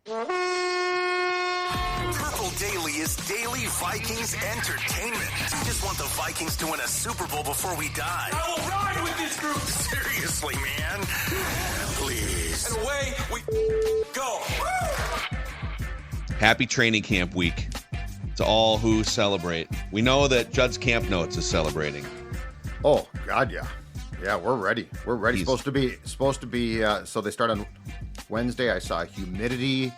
Purple Daily is daily Vikings entertainment. We just want the Vikings to win a Super Bowl before we die. I will ride with this group. Seriously, man. Please. And away we go. Happy training camp week to all who celebrate. We know that Judd's Camp Notes is celebrating. Oh, God, yeah. Yeah, we're ready. We're ready. Supposed to be, so they start on Wednesday. I saw humidity.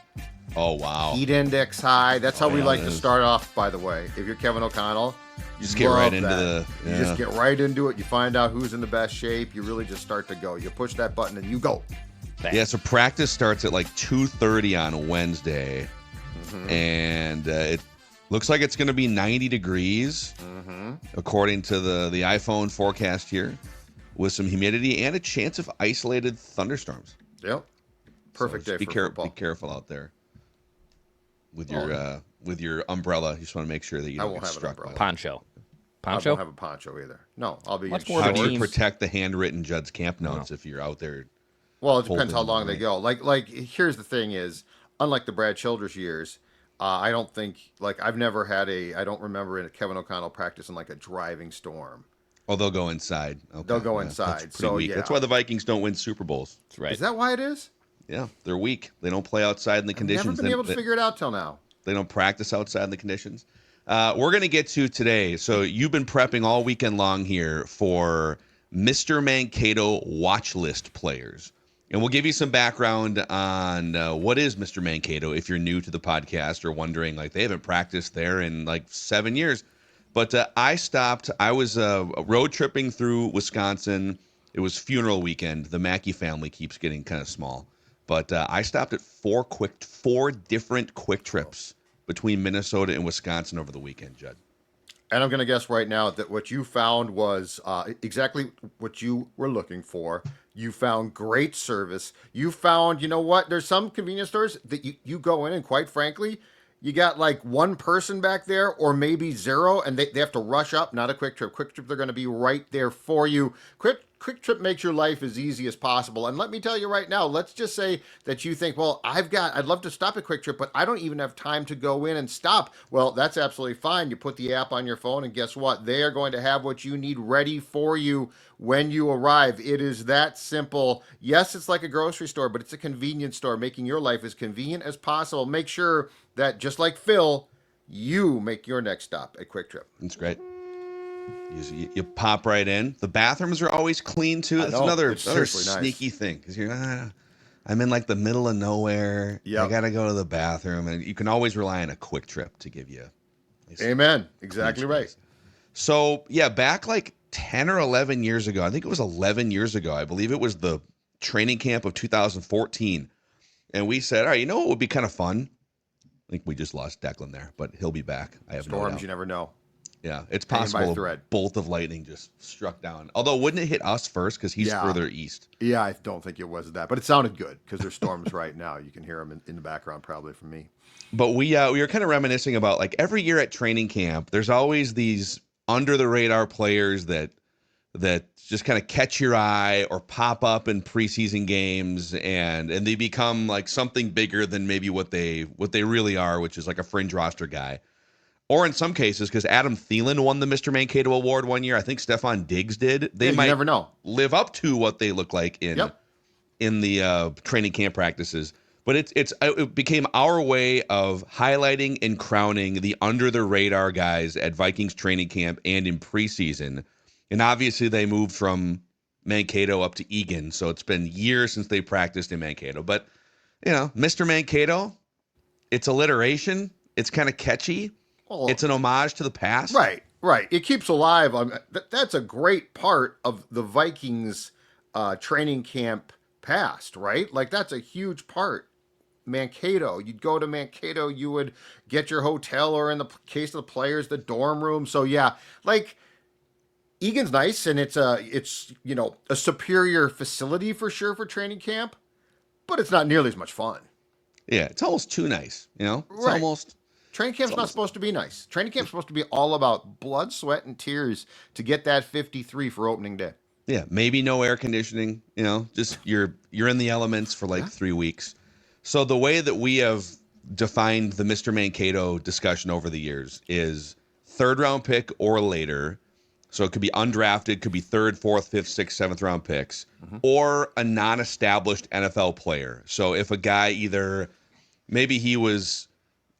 Oh, wow. Heat index high. That's how we like to start off, by the way. If you're Kevin O'Connell, you just get right into You just get right into it. You find out who's in the best shape. You really just start to go. You push that button and you go. Bang. Yeah, so practice starts at like 2:30 on Wednesday. And it looks like it's going to be 90 degrees, according to the iPhone forecast here, with some humidity and a chance of isolated thunderstorms. Yep. Perfect day for football. Be careful out there with your umbrella. You just want to make sure that you don't get struck by poncho. I won't have a poncho either. No, I'll be much in more. How do you protect the handwritten Judd's Camp Notes if you're out there? Well, it depends how long they go. Like here's the thing is, unlike the Brad Childress years, I don't think, I've never had I don't remember a Kevin O'Connell practice in like a driving storm. Oh, they'll go inside. Okay. They'll go inside. So weak. That's why the Vikings don't win Super Bowls. That's right. Is that why it is? Yeah, they're weak. They don't play outside in the conditions. Never been able to figure it out till now. They don't practice outside in the conditions. We're going to get to today. So you've been prepping all weekend long here for Mr. Mankato watch list players. And we'll give you some background on what is Mr. Mankato if you're new to the podcast or wondering, they haven't practiced there in 7 years. But I was road tripping through Wisconsin. It was funeral weekend. The Mackey family keeps getting kind of small. But I stopped at four different quick trips between Minnesota and Wisconsin over the weekend, Judd. And I'm going to guess right now that what you found was exactly what you were looking for. You found great service. You found, you know what? There's some convenience stores that you go in and quite frankly, you got one person back there or maybe zero and they have to rush up. Not a Quick Trip. Quick Trip, they're going to be right there for you. Quick Trip makes your life as easy as possible. And let me tell you right now, let's just say that you think, well, I'd love to stop at Quick Trip, but I don't even have time to go in and stop. Well, that's absolutely fine. You put the app on your phone and guess what? They are going to have what you need ready for you when you arrive. It is that simple. Yes, it's like a grocery store, but it's a convenience store, making your life as convenient as possible. Make sure that just like Phil, you make your next stop at Quick Trip. That's great. You pop right in. The bathrooms are always clean too. That's another sneaky thing because you're I'm in the middle of nowhere. Yep. I gotta go to the bathroom, and you can always rely on a Quick Trip to give you. Amen. Exactly right. So yeah, back 10 or 11 years ago, I think it was 11 years ago. I believe it was the training camp of 2014, and we said, all right, you know what would be kind of fun? I think we just lost Declan there, but he'll be back. I have Storms, no doubt. you never know. Yeah, it's possible a bolt of lightning just struck down. Although, wouldn't it hit us first because he's further east? Yeah, I don't think it was that. But it sounded good because there's storms right now. You can hear them in the background probably from me. But we were kind of reminiscing about every year at training camp, there's always these under-the-radar players that just kind of catch your eye or pop up in preseason games, and they become something bigger than maybe what they really are, which is a fringe roster guy. Or in some cases, because Adam Thielen won the Mr. Mankato Award one year, I think Stephon Diggs did. They might never know. Live up to what they look like in the training camp practices. But it became our way of highlighting and crowning the under the radar guys at Vikings training camp and in preseason. And obviously they moved from Mankato up to Egan, so it's been years since they practiced in Mankato. But Mr. Mankato, it's alliteration. It's kind of catchy. Well, it's an homage to the past. Right. It keeps alive. That's a great part of the Vikings training camp past, right? That's a huge part. Mankato. You'd go to Mankato, you would get your hotel, or in the case of the players, the dorm room. So yeah, Egan's nice, and it's a superior facility for sure for training camp, but it's not nearly as much fun. Yeah, it's almost too nice. It's almost. Training camp's not supposed to be nice. Training camp's supposed to be all about blood, sweat, and tears to get that 53 for opening day. Yeah, maybe no air conditioning. Just you're in the elements for 3 weeks. So the way that we have defined the Mr. Mankato discussion over the years is third round pick or later. So it could be undrafted, could be third, fourth, fifth, sixth, seventh round picks, or a non-established NFL player. So if a guy either maybe he was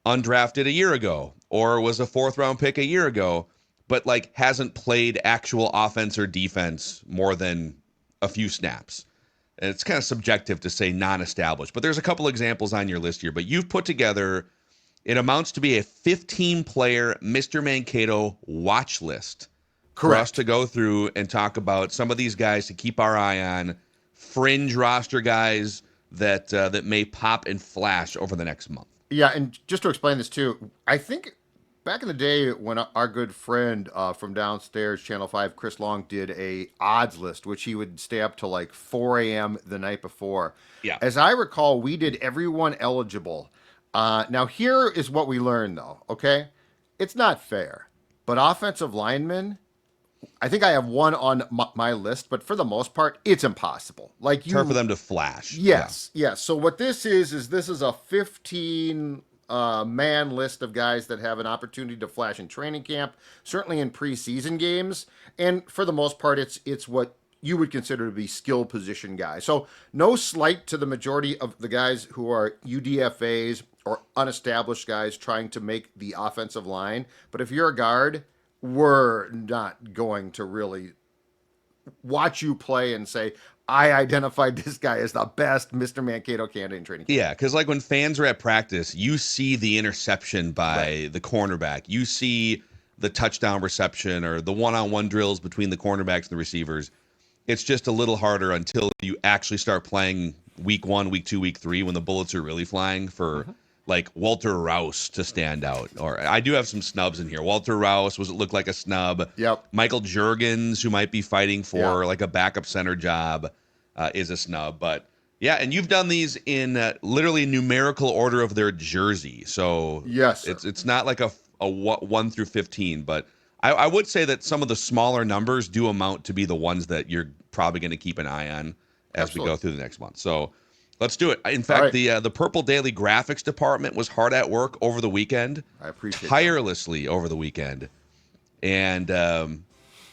undrafted a year ago or was a fourth round pick a year ago, but like hasn't played actual offense or defense more than a few snaps. And it's kind of subjective to say non-established, but there's a couple examples on your list here. But you've put together, it amounts to be a 15-player Mr. Mankato watch list for us to go through and talk about some of these guys to keep our eye on, fringe roster guys that may pop and flash over the next month. Yeah, and just to explain this too, I think back in the day when our good friend from downstairs, Channel 5, Chris Long, did a odds list, which he would stay up till like 4 a.m. the night before. Yeah. As I recall, we did everyone eligible. Now, here is what we learned, though, okay? It's not fair, but offensive linemen, I think I have one on my list, but for the most part, it's impossible. Like It's hard for them to flash. Yes, yes. So what this is this is a 15 man list of guys that have an opportunity to flash in training camp, certainly in preseason games, and for the most part, it's what you would consider to be skill position guys. So no slight to the majority of the guys who are UDFAs or unestablished guys trying to make the offensive line, but if you're a guard, we're not going to really watch you play and say, I identified this guy as the best Mr. Mankato candidate in training camp. Yeah, because like when fans are at practice, you see the interception by the cornerback. You see the touchdown reception or the one-on-one drills between the cornerbacks and the receivers. It's just a little harder until you actually start playing week 1, week 2, week 3 when the bullets are really flying for like Walter Rouse to stand out. Or I do have some snubs in here. Walter Rouse looked like a snub. Yep. Michael Juergens, who might be fighting for like a backup center job, is a snub. But yeah, and you've done these in literally numerical order of their jersey. So yes, sir. It's not like a 1 through 15, but I would say that some of the smaller numbers do amount to be the ones that you're probably going to keep an eye on as we go through the next month. So let's do it. In fact, the Purple Daily graphics department was hard at work over the weekend. I appreciate tirelessly over the weekend. And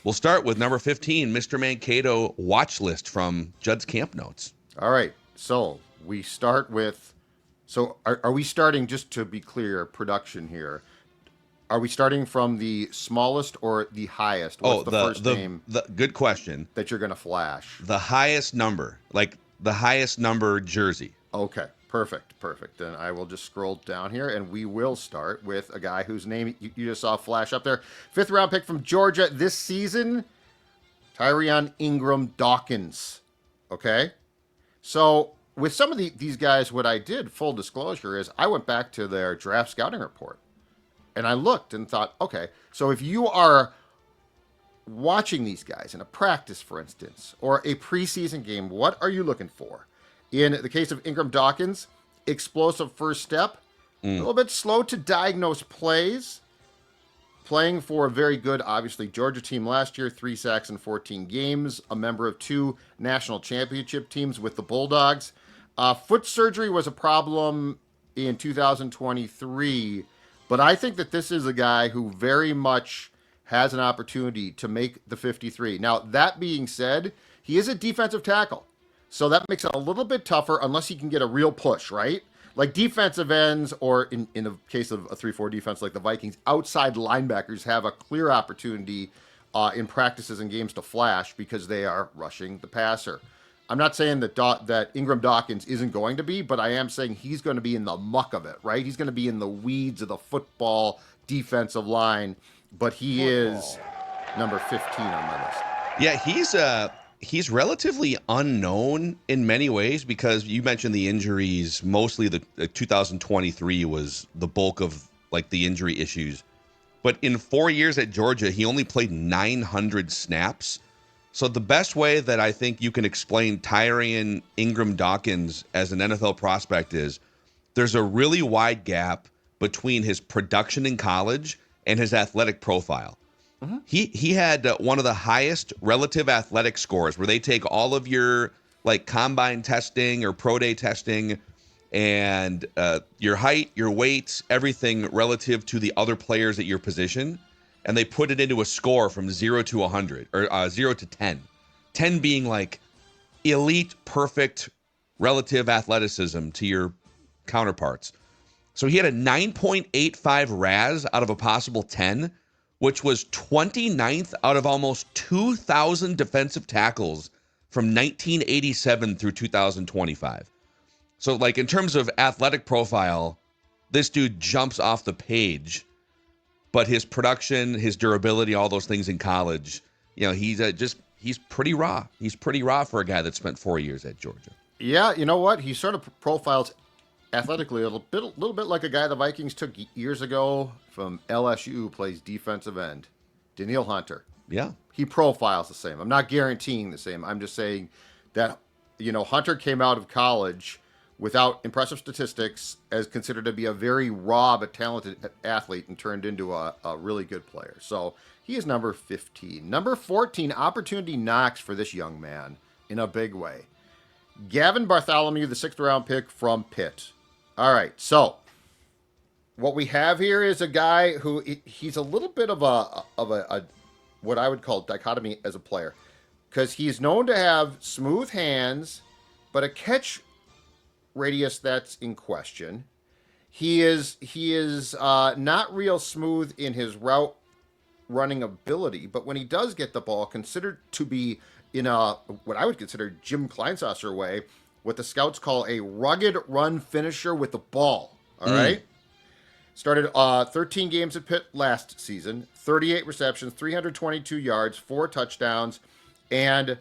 we'll start with number 15, Mr. Mankato watch list from Judd's Camp Notes. All right. So we start with, are we starting, just to be clear, production here, are we starting from the smallest or the highest? What's the first name? Good question. That you're going to flash. The highest number, like the highest number jersey. Okay, perfect. Then I will just scroll down here, and we will start with a guy whose name you just saw flash up there. 5th round pick from Georgia this season, Tyrion Ingram Dawkins. Okay? So with some of these guys, what I did, full disclosure, is I went back to their draft scouting report. And I looked and thought, okay, so if you are watching these guys in a practice, for instance, or a preseason game, what are you looking for? In the case of Ingram Dawkins, explosive first step, a little bit slow to diagnose plays, playing for a very good, obviously, Georgia team last year, 3 sacks in 14 games, a member of 2 national championship teams with the Bulldogs. Foot surgery was a problem in 2023, but I think that this is a guy who very much has an opportunity to make the 53. Now, that being said, he is a defensive tackle. So that makes it a little bit tougher unless he can get a real push, right? Like defensive ends, or in the case of a 3-4 defense like the Vikings, outside linebackers have a clear opportunity in practices and games to flash because they are rushing the passer. I'm not saying that Ingram Dawkins isn't going to be, but I am saying he's going to be in the muck of it, right? He's going to be in the weeds of the football defensive line, but he is number 15 on my list. Yeah, he's relatively unknown in many ways because you mentioned the injuries. Mostly the 2023 was the bulk of like the injury issues. But in 4 years at Georgia, he only played 900 snaps. So the best way that I think you can explain Tyrion Ingram Dawkins as an NFL prospect is there's a really wide gap between his production in college and his athletic profile. Mm-hmm. He had one of the highest relative athletic scores where they take all of your like combine testing or pro day testing, and your height, your weight, everything relative to the other players at your position, and they put it into a score from 0 to 100, or 0 to 10. 10 being like elite, perfect, relative athleticism to your counterparts. So he had a 9.85 RAS out of a possible 10, which was 29th out of almost 2,000 defensive tackles from 1987 through 2025. So, like, in terms of athletic profile, this dude jumps off the page. But his production, his durability, all those things in college, he's pretty raw. He's pretty raw for a guy that spent 4 years at Georgia. Yeah, you know what? He sort of profiles athletically a little bit like a guy the Vikings took years ago from LSU, who plays defensive end, Daniil Hunter. Yeah. He profiles the same. I'm not guaranteeing the same. I'm just saying that, Hunter came out of college without impressive statistics, as considered to be a very raw but talented athlete, and turned into a really good player. So he is number 15. Number 14, opportunity knocks for this young man in a big way. Gavin Bartholomew, the 6th round pick from Pitt. All right, so what we have here is a guy who he's a little bit of a what I would call dichotomy as a player, because he's known to have smooth hands, but a catch radius that's in question. He is not real smooth in his route running ability, but when he does get the ball, considered to be in what I would consider Jim Kleinsasser way, what the scouts call a rugged run finisher with the ball. All right. Started 13 games at Pitt last season, 38 receptions, 322 yards, 4 touchdowns, and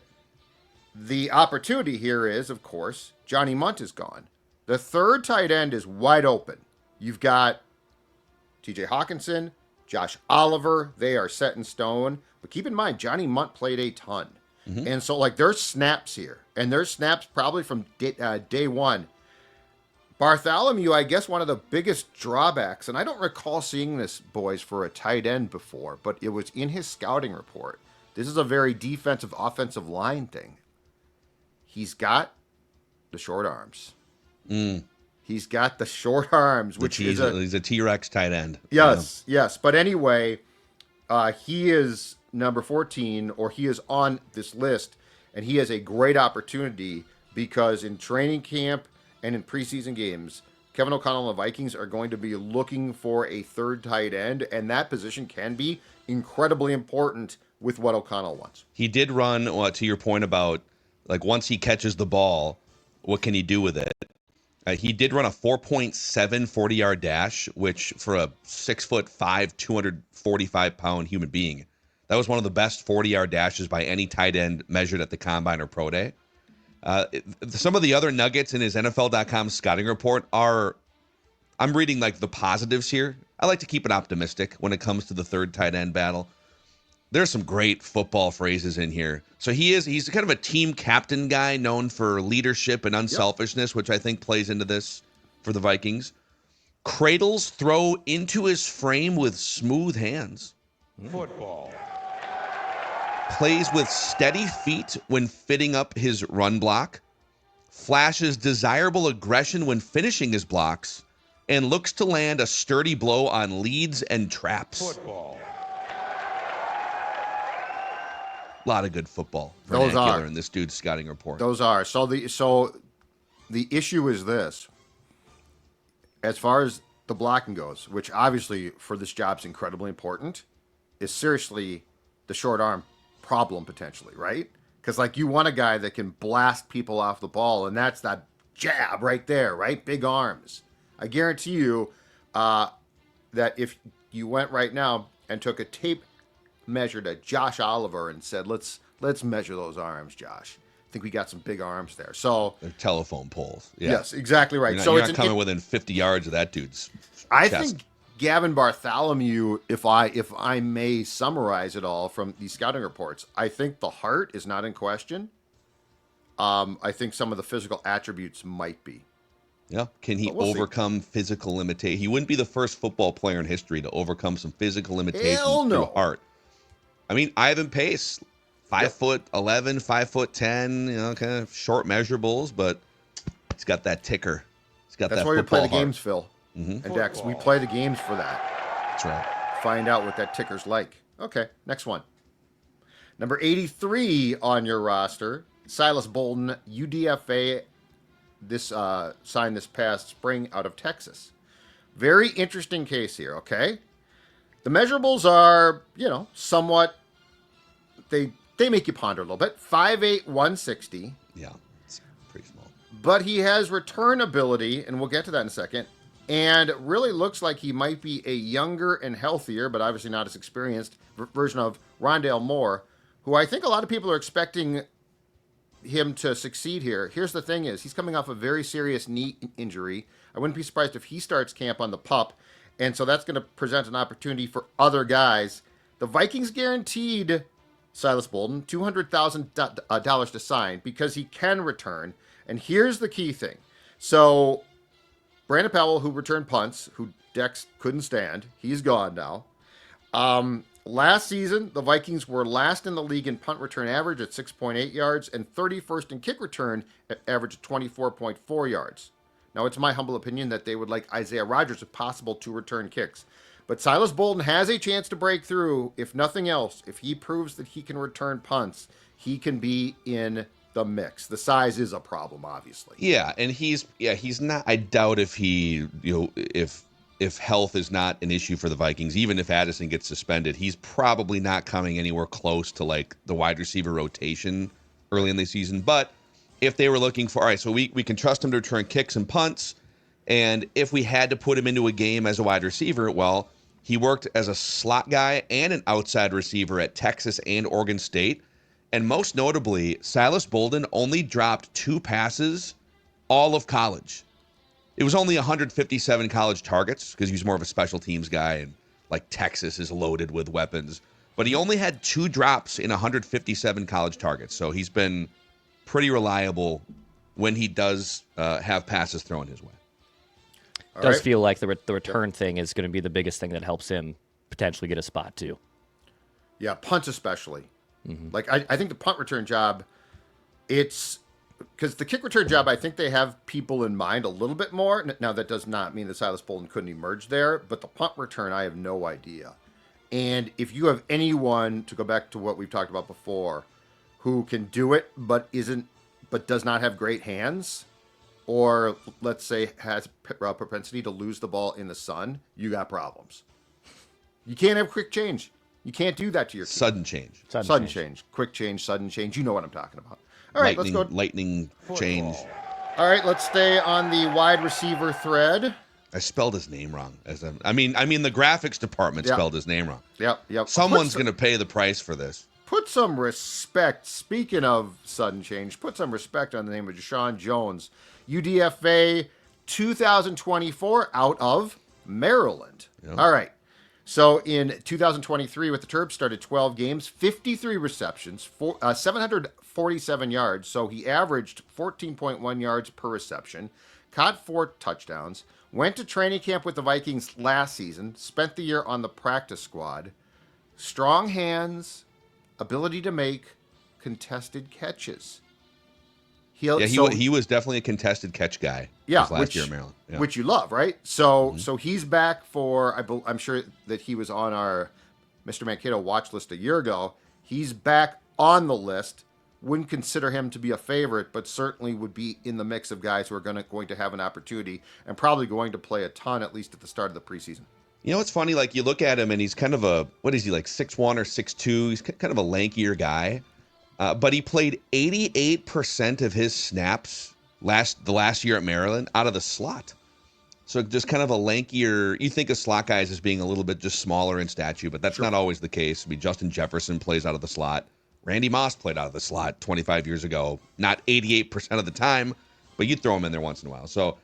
the opportunity here is, of course, Johnny Munt is gone. The third tight end is wide open. You've got TJ Hawkinson, Josh Oliver. They are set in stone. But keep in mind, Johnny Munt played a ton. Mm-hmm. And so, there's snaps here. And there's snaps probably from day one. Bartholomew, I guess one of the biggest drawbacks, and I don't recall seeing this, boys, for a tight end before, but it was in his scouting report. This is a very defensive, offensive line thing. He's got the short arms. He's got the short arms, which he's a T-Rex tight end. Yes, yes. But anyway, he is number 14, or he is on this list, and he has a great opportunity because in training camp and in preseason games, Kevin O'Connell and the Vikings are going to be looking for a third tight end, and that position can be incredibly important with what O'Connell wants. He did run, to your point about, once he catches the ball, what can he do with it? He did run a 4.7 40-yard dash, which for a 6'5", 245-pound human being, that was one of the best 40-yard dashes by any tight end measured at the Combine or Pro Day. Some of the other nuggets in his NFL.com scouting report are, I'm reading the positives here. I like to keep it optimistic when it comes to the third tight end battle. There's some great football phrases in here. So he's kind of a team captain guy known for leadership and unselfishness, which I think plays into this for the Vikings. Cradles throw into his frame with smooth hands. Football. Plays with steady feet when fitting up his run block. Flashes desirable aggression when finishing his blocks. And looks to land a sturdy blow on leads and traps. Football. A lot of good football Those vernacular are in this dude's scouting report. Those are. So the issue is this. As far as the blocking goes, which obviously for this job is incredibly important, is seriously the short arm problem potentially, right? Because you want a guy that can blast people off the ball, and that's that jab right there, right? Big arms. I guarantee you that if you went right now and took a tape measure to Josh Oliver and said, let's measure those arms, Josh. I think we got some big arms there. So they're telephone poles. Yeah. Yes, exactly right. You're not coming within 50 yards of that dude's I chest. think Gavin Bartholomew, if I may summarize it all from these scouting reports, I think the heart is not in question. I think some of the physical attributes might be. Yeah. Can he overcome physical limitation? He wouldn't be the first football player in history to overcome some physical limitations through heart. I mean, Ivan Pace, 5'11", 5'10", kind of short measurables, but he's got that ticker. He's got That's that why we play the football heart. games, Phil. And Dex, we play the games for that. That's right. Find out what that ticker's like. Okay, next one. Number 83 on your roster, Silas Bolden, UDFA, signed this past spring out of Texas. Very interesting case here, okay? The measurables are, somewhat, they make you ponder a little bit. 5'8", 160. Yeah, it's pretty small. But he has return ability, and we'll get to that in a second. And it really looks like he might be a younger and healthier, but obviously not as experienced version of Rondale Moore, who I think a lot of people are expecting him to succeed here. Here's the thing is, he's coming off a very serious knee injury. I wouldn't be surprised if he starts camp on the PUP. And so that's going to present an opportunity for other guys. The Vikings guaranteed Silas Bolden $200,000 to sign because he can return. And here's the key thing. So Brandon Powell, who returned punts, who Dex couldn't stand, he's gone now. Last season, the Vikings were last in the league in punt return average at 6.8 yards and 31st in kick return at average of 24.4 yards. Now, it's my humble opinion that they would like Isaiah Rodgers, if possible, to return kicks. But Silas Bolden has a chance to break through. If nothing else, if he proves that he can return punts, he can be in the mix. The size is a problem, obviously. Yeah, and he's not. I doubt if he, if health is not an issue for the Vikings, even if Addison gets suspended, he's probably not coming anywhere close to like the wide receiver rotation early in the season. But if they were looking for, all right, so we can trust him to return kicks and punts, and if we had to put him into a game as a wide receiver, well, he worked as a slot guy and an outside receiver at Texas and Oregon State. And most notably, Silas Bolden only dropped 2 passes all of college. It was only 157 college targets because he was more of a special teams guy, and like Texas is loaded with weapons. But he only had 2 drops in 157 college targets. So he's been pretty reliable when he does have passes thrown his way. Does feel like the return thing is going to be the biggest thing that helps him potentially get a spot too. Yeah, punts especially. Like I think the punt return job, it's because the kick return job, I think they have people in mind a little bit more. Now that does not mean that Silas Bolden couldn't emerge there, but the punt return, I have no idea. And if you have anyone, to go back to what we've talked about before, who can do it but does not have great hands, or let's say has a propensity to lose the ball in the sun, you got problems. You can't have quick change. You can't do that to your team. Sudden change. Sudden change. Quick change, sudden change. You know what I'm talking about. All right, let's go. Lightning change. All right, let's stay on the wide receiver thread. I spelled his name wrong. I mean, the graphics department spelled his name wrong. Yep. Someone's going to pay the price for this. Put some respect. Speaking of sudden change, put some respect on the name of Deshaun Jones, UDFA 2024 out of Maryland. Yep. All right. So in 2023 with the Terps, started 12 games, 53 receptions, 747 yards. So he averaged 14.1 yards per reception, caught 4 touchdowns, went to training camp with the Vikings last season, spent the year on the practice squad. Strong hands, ability to make contested catches. He was definitely a contested catch guy. Yeah, last year in Maryland, which you love, right? So he's back for. I'm sure that he was on our Mr. Mankato watch list a year ago. He's back on the list. Wouldn't consider him to be a favorite, but certainly would be in the mix of guys who are going to have an opportunity and probably going to play a ton, at least at the start of the preseason. You know, it's funny. Like you look at him, and he's kind of what is he, like 6'1" or 6'2"? He's kind of a lankier guy. But he played 88% of his snaps the last year at Maryland out of the slot. So just kind of a lankier. You think of slot guys as being a little bit just smaller in stature, but that's not always the case. I mean, Justin Jefferson plays out of the slot. Randy Moss played out of the slot 25 years ago. Not 88% of the time, but you'd throw him in there once in a while. So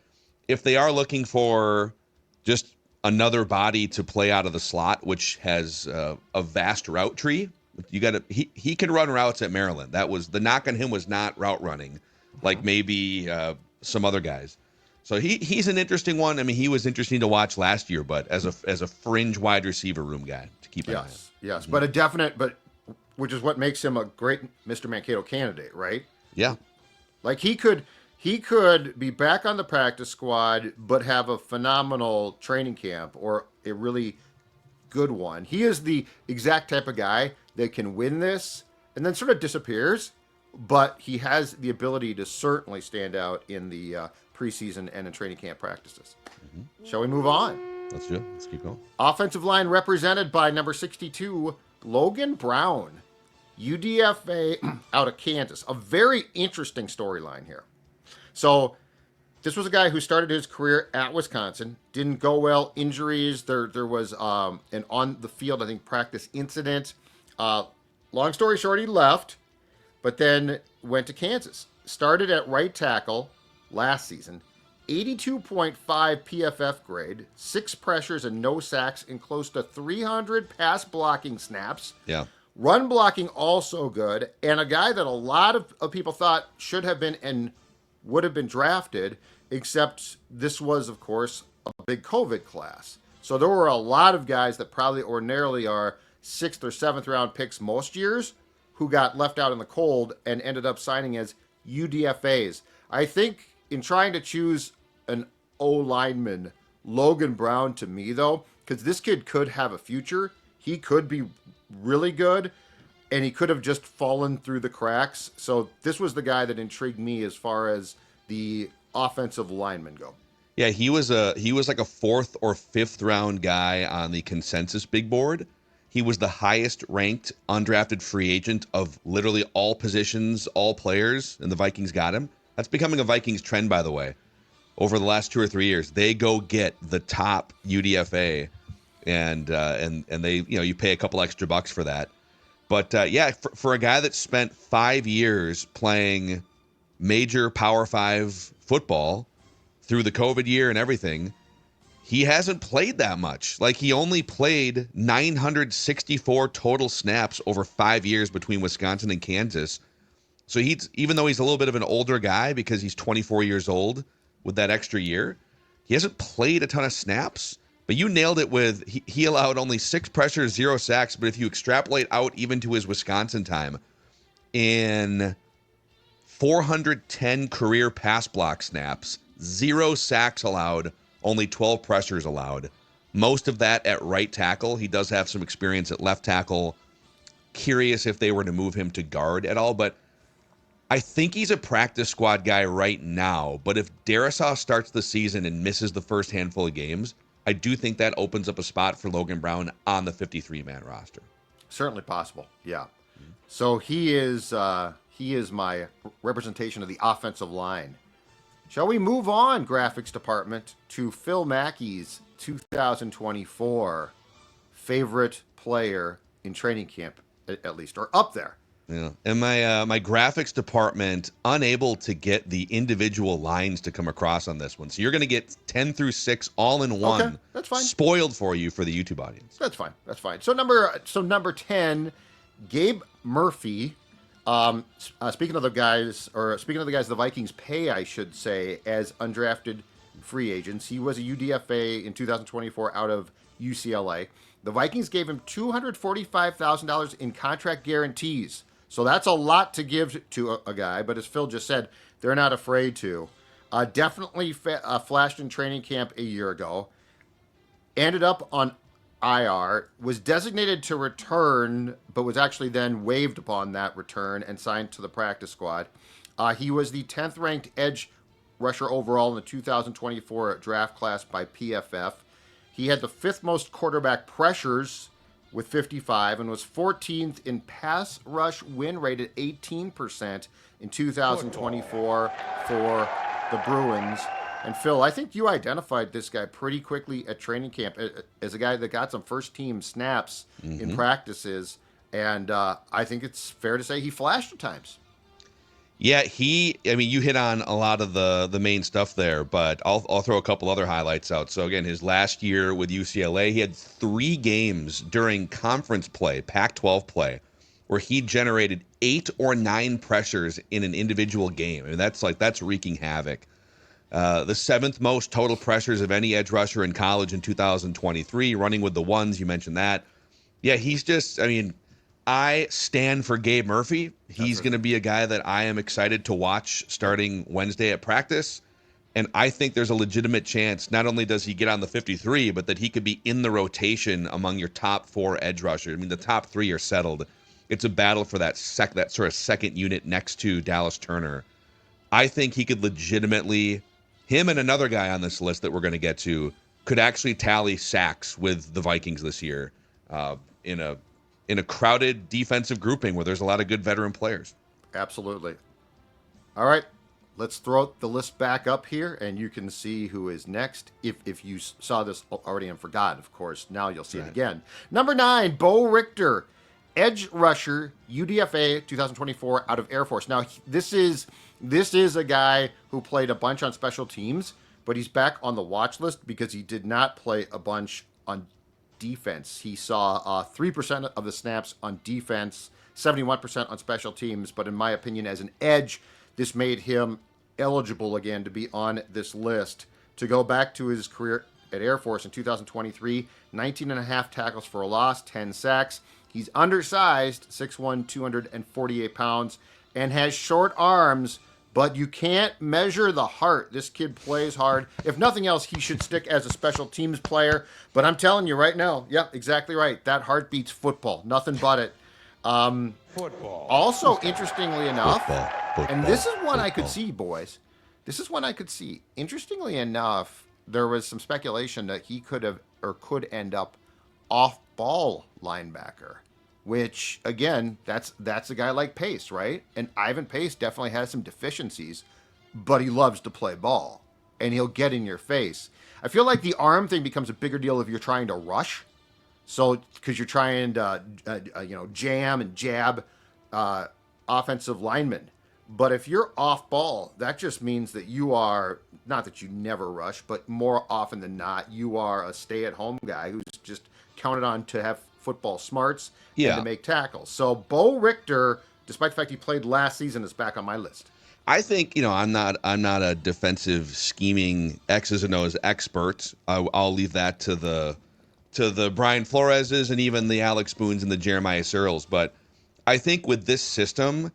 if they are looking for just another body to play out of the slot, which has a vast route tree, he can run routes at Maryland. That was the knock on him, was not route running like maybe some other guys. So he's an interesting one. I mean, he was interesting to watch last year, but as a fringe wide receiver room guy to keep an eye on. Yes, but a definite, which is what makes him a great Mr. Mankato candidate, right? Yeah. Like he could he could be back on the practice squad, but have a phenomenal training camp or a really good one. He is the exact type of guy that can win this and then sort of disappears, but he has the ability to certainly stand out in the preseason and in training camp practices. Shall we move on? Let's do it. Let's keep going. Offensive line represented by number 62, Logan Brown, UDFA out of Kansas. A very interesting storyline here. So this was a guy who started his career at Wisconsin, didn't go well, injuries. There was an on the field, I think, practice incident. Long story short, he left, but then went to Kansas. Started at right tackle last season. 82.5 PFF grade, 6 pressures and no sacks, and close to 300 pass blocking snaps. Yeah. Run blocking also good, and a guy that a lot of people thought should have been and would have been drafted, except this was, of course, a big COVID class. So there were a lot of guys that probably ordinarily are 6th or 7th round picks most years who got left out in the cold and ended up signing as UDFAs. I think in trying to choose an O-lineman, Logan Brown to me, though, because this kid could have a future. He could be really good, and he could have just fallen through the cracks. So this was the guy that intrigued me as far as the offensive linemen go. Yeah, he was like a 4th or 5th round guy on the consensus big board. He was the highest ranked undrafted free agent of literally all positions, all players, and the Vikings got him. That's becoming a Vikings trend, by the way. Over the last 2 or 3 years, they go get the top UDFA, and they, you pay a couple extra bucks for that. But yeah, for a guy that spent 5 years playing major Power 5 football through the COVID year and everything, he hasn't played that much. Like, he only played 964 total snaps over 5 years between Wisconsin and Kansas. So even though he's a little bit of an older guy because he's 24 years old with that extra year, he hasn't played a ton of snaps. But you nailed it with he allowed only 6 pressures, 0 sacks. But if you extrapolate out even to his Wisconsin time, in 410 career pass block snaps, 0 sacks allowed, only 12 pressures allowed. Most of that at right tackle. He does have some experience at left tackle. Curious if they were to move him to guard at all, but I think he's a practice squad guy right now. But if Darisaw starts the season and misses the first handful of games, I do think that opens up a spot for Logan Brown on the 53-man roster. Certainly possible, yeah. So he is my representation of the offensive line. Shall we move on, graphics department, to Phil Mackey's 2024 favorite player in training camp, at least, or up there? Yeah, and my graphics department unable to get the individual lines to come across on this one. So you're going to get 10 through 6 all in one. Okay, that's fine. Spoiled for you for the YouTube audience. That's fine. That's fine. So number 10, Gabe Murphy. Speaking of the guys the Vikings pay, I should say, as undrafted free agents, he was a UDFA in 2024 out of UCLA. The Vikings gave him $245,000 in contract guarantees. So that's a lot to give to a guy, but as Phil just said, they're not afraid to. Definitely flashed in training camp a year ago. Ended up on IR, was designated to return, but was actually then waived upon that return and signed to the practice squad. He was the 10th ranked edge rusher overall in the 2024 draft class by PFF. He had the 5th most quarterback pressures with 55 and was 14th in pass rush win rate at 18% in 2024 for the Bruins. And Phil, I think you identified this guy pretty quickly at training camp as a guy that got some first team snaps in practices. And I think it's fair to say he flashed at times. Yeah, you hit on a lot of the main stuff there, but I'll throw a couple other highlights out. So again, his last year with UCLA, he had 3 games during conference play, Pac-12 play, where he generated 8 or 9 pressures in an individual game. I mean, that's wreaking havoc. The 7th most total pressures of any edge rusher in college in 2023, running with the ones, you mentioned that. Yeah, he's just, I stand for Gabe Murphy. He's going to be a guy that I am excited to watch starting Wednesday at practice. And I think there's a legitimate chance, not only does he get on the 53, but that he could be in the rotation among your top 4 edge rushers. I mean, the top 3 are settled. It's a battle for that sort of second unit next to Dallas Turner. I think he could legitimately, him and another guy on this list that we're going to get to, could actually tally sacks with the Vikings this year in a crowded defensive grouping where there's a lot of good veteran players. Absolutely. All right. Let's throw the list back up here, and you can see who is next. If you saw this already and forgot, of course, now you'll see it again. Number 9, Bo Richter, edge rusher, UDFA 2024 out of Air Force. Now, this is a guy who played a bunch on special teams, but he's back on the watch list because he did not play a bunch on defense. He saw 3% of the snaps on defense, 71% on special teams, but in my opinion, as an edge, this made him eligible again to be on this list. To go back to his career at Air Force in 2023, 19 and a half tackles for a loss, 10 sacks. He's undersized, 6'1", 248 pounds, and has short arms, but you can't measure the heart. This kid plays hard. If nothing else, he should stick as a special teams player. But I'm telling you right now, yep, exactly right. That heart beats football. Nothing but it. Football. Also, interestingly enough, Football. and this is one I could see, boys. This is one I could see. Interestingly enough, there was some speculation that he could have or could end up off-ball linebacker, which, again, that's a guy like Pace, right? And Ivan Pace definitely has some deficiencies, but he loves to play ball, and he'll get in your face. I feel like the arm thing becomes a bigger deal if you're trying to rush. So, because you're trying to, jam and jab offensive linemen. But if you're off ball, that just means that you are, not that you never rush, but more often than not, you are a stay-at-home guy who's just counted on to have football smarts and to make tackles. So, Bo Richter, despite the fact he played last season, is back on my list. I think, I'm not a defensive scheming X's and O's expert. I'll leave that to the Brian Flores's and even the Alex Boones and the Jeremiah Searles. But I think with this system,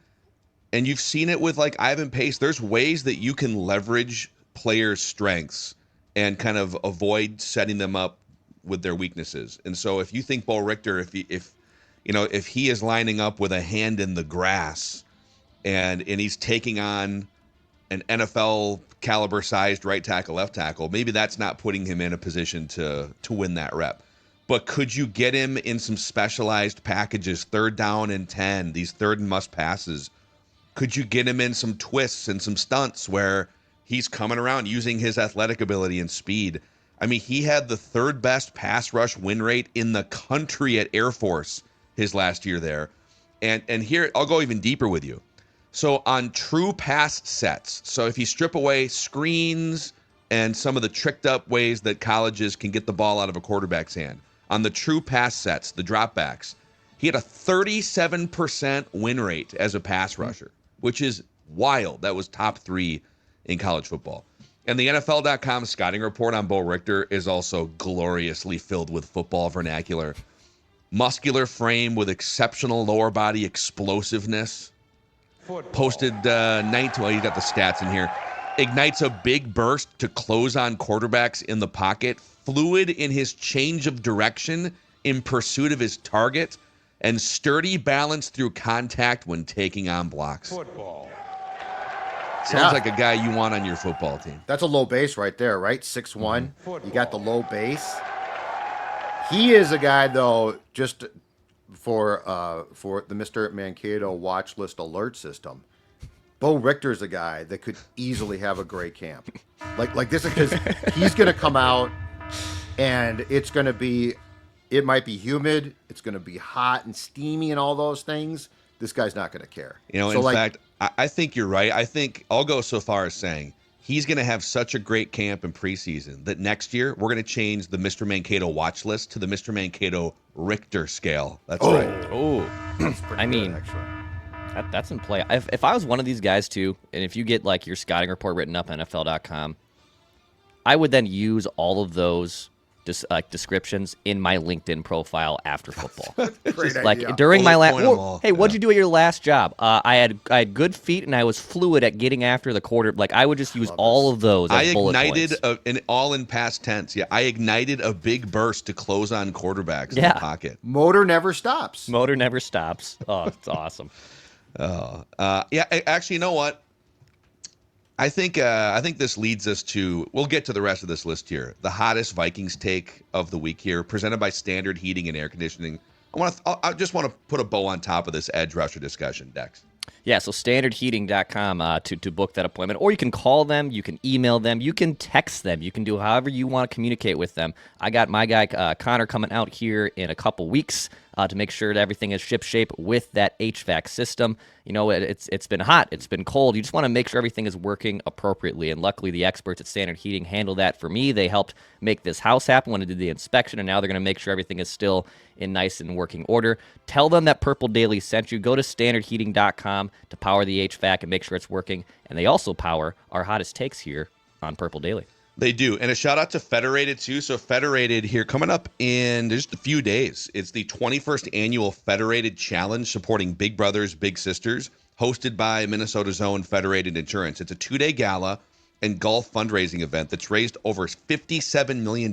and you've seen it with like Ivan Pace, there's ways that you can leverage players' strengths and kind of avoid setting them up with their weaknesses. And so if you think Bo Richter, if he is lining up with a hand in the grass and he's taking on an NFL caliber sized right tackle, left tackle, maybe that's not putting him in a position to win that rep. But could you get him in some specialized packages, 3rd down and 10, these 3rd and must passes? Could you get him in some twists and some stunts where he's coming around using his athletic ability and speed? I mean, he had the 3rd best pass rush win rate in the country at Air Force his last year there. And here, I'll go even deeper with you. So on true pass sets, so if you strip away screens and some of the tricked up ways that colleges can get the ball out of a quarterback's hand, on the true pass sets, the dropbacks, he had a 37% win rate as a pass rusher, which is wild. That was top 3 in college football. And the NFL.com scouting report on Bo Richter is also gloriously filled with football vernacular. Muscular frame with exceptional lower body explosiveness. Posted 19, well, you got the stats in here. Ignites a big burst to close on quarterbacks in the pocket. Fluid in his change of direction in pursuit of his target. And sturdy balance through contact when taking on blocks. Football. Sounds like a guy you want on your football team. That's a low base right there, right? 6'1". You got the low base. He is a guy, though, just for the Mr. Mankato watch list alert system. Bo Richter's a guy that could easily have a great camp. Like this, because he's going to come out and it's going to be, it might be humid, it's going to be hot and steamy and all those things. This guy's not going to care. In fact, I think you're right. I think I'll go so far as saying he's going to have such a great camp in preseason that next year we're going to change the Mr. Mankato watch list to the Mr. Mankato Richter scale. That's right. Oh, I mean, that's in play. If I was one of these guys too, and if you get like your scouting report written up on NFL.com, I would then use all of those descriptions in my LinkedIn profile after football. Great Like idea. during my Bullet point 'em last, all. hey, what'd you do at your last job? I had good feet and I was fluid at getting after the quarter. Like I would just use all of those as I bullet ignited points. all in past tense. Yeah, I ignited a big burst to close on quarterbacks in Yeah. the pocket. Motor never stops. Motor never stops. Oh, it's awesome. Actually, you know what? I think this leads us to. We'll get to the rest of this list here. The hottest Vikings take of the week here, presented by Standard Heating and Air Conditioning. I just want to put a bow on top of this edge rusher discussion, Dex. Yeah, so standardheating.com to book that appointment. Or you can call them, you can email them, you can text them, you can do however you want to communicate with them. I got my guy Connor coming out here in a couple weeks to make sure that everything is ship-shape with that HVAC system. You know, it's been hot, it's been cold. You just want to make sure everything is working appropriately. And luckily, the experts at Standard Heating handle that for me. They helped make this house happen when I did the inspection, and now they're going to make sure everything is still in nice and working order. Tell them that Purple Daily sent you. Go to standardheating.com to power the HVAC and make sure it's working. And they also power our hottest takes here on Purple Daily. They do. And a shout out to Federated too. So Federated here coming up in just a few days. It's the 21st annual Federated Challenge supporting Big Brothers, Big Sisters, hosted by Minnesota's own Federated Insurance. It's a 2-day gala and golf fundraising event that's raised over $57 million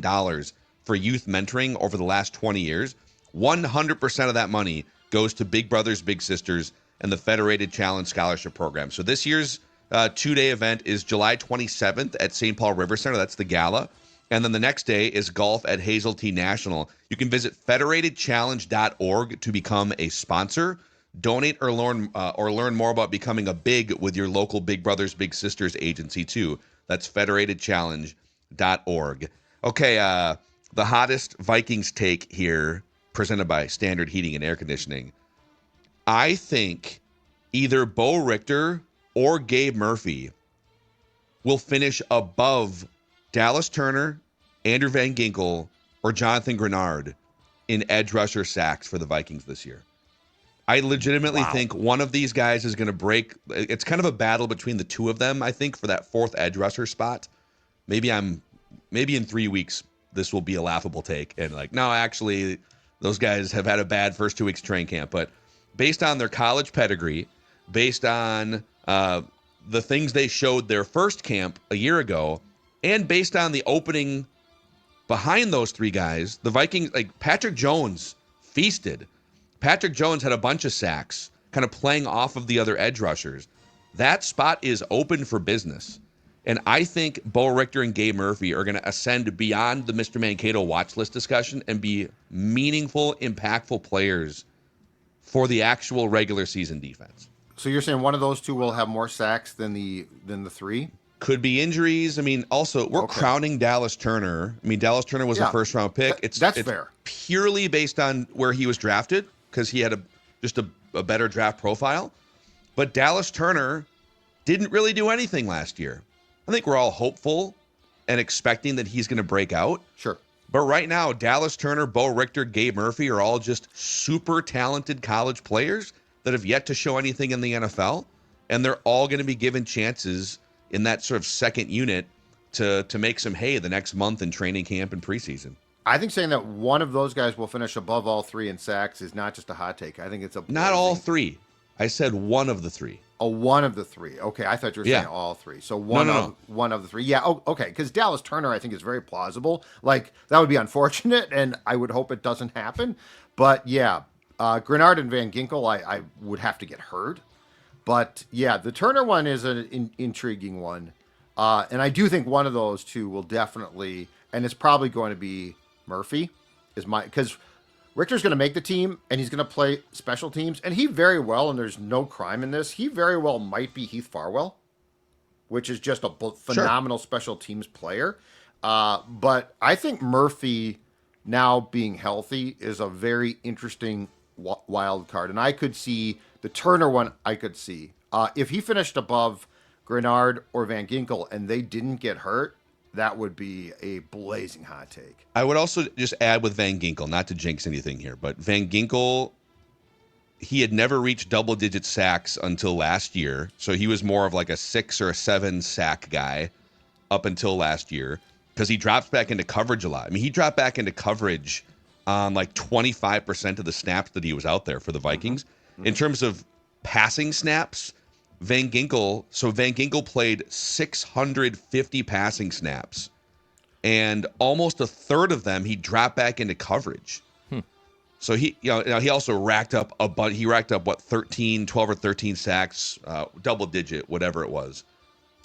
for youth mentoring over the last 20 years. 100% of that money goes to Big Brothers, Big Sisters and the Federated Challenge Scholarship Program. So this year's 2-day event is July 27th at St. Paul River Center. That's the gala. And then the next day is golf at Hazeltine National. You can visit federatedchallenge.org to become a sponsor, donate, or learn more about becoming a big with your local Big Brothers Big Sisters agency too. That's federatedchallenge.org. Okay, the hottest Vikings take here, presented by Standard Heating and Air Conditioning. I think either Bo Richter or Gabe Murphy will finish above Dallas Turner, Andrew Van Ginkel, or Jonathan Grenard in edge rusher sacks for the Vikings this year. I legitimately think one of these guys is going to break. It's kind of a battle between the two of them, I think, for that fourth edge rusher spot. Maybe in 3 weeks, this will be a laughable take. And no, actually, those guys have had a bad first 2 weeks training camp. But based on their college pedigree, based on the things they showed their first camp a year ago, and based on the opening behind those three guys, the Vikings, Patrick Jones feasted. Patrick Jones had a bunch of sacks, kind of playing off of the other edge rushers. That spot is open for business. And I think Bo Richter and Gabe Murphy are going to ascend beyond the Mr. Mankato watch list discussion and be meaningful, impactful players for the actual regular season defense. So you're saying one of those two will have more sacks than the three? Could be injuries. I mean, also, we're crowning Dallas Turner. I mean, Dallas Turner was a first-round pick. That's fair. Purely based on where he was drafted because he had just a better draft profile. But Dallas Turner didn't really do anything last year. I think we're all hopeful and expecting that he's going to break out. Sure. But right now, Dallas Turner, Bo Richter, Gabe Murphy are all just super talented college players that have yet to show anything in the NFL, and they're all going to be given chances in that sort of second unit to make some hay the next month in training camp and preseason. I think saying that one of those guys will finish above all three in sacks is not just a hot take. I think it's not all three. I said one of the three. Oh, one of the three. Okay, I thought you were saying all three. So one of the three. Yeah. Oh, okay. Because Dallas Turner, I think, is very plausible. That would be unfortunate, and I would hope it doesn't happen. But yeah, Grenard and Van Ginkel, I would have to get heard. But yeah, the Turner one is an intriguing one, and I do think one of those two will definitely, and it's probably going to be Murphy, because Richter's going to make the team, and he's going to play special teams, and he very well, and there's no crime in this, he very well might be Heath Farwell, which is just a phenomenal special teams player. But I think Murphy, now being healthy, is a very interesting wild card, and I could see the Turner one. I could see if he finished above Grenard or Van Ginkel, and they didn't get hurt, that would be a blazing hot take. I would also just add with Van Ginkel, not to jinx anything here, but Van Ginkel, he had never reached double-digit sacks until last year, so he was more of like a 6 or a 7 sack guy up until last year. because he drops back into coverage a lot. I mean, he dropped back into coverage on like 25% of the snaps that he was out there for the Vikings. In terms of passing snaps, Van Ginkel played 650 passing snaps, and almost a third of them he dropped back into coverage. So he also racked up what 12 or 13 sacks, double digit, whatever it was.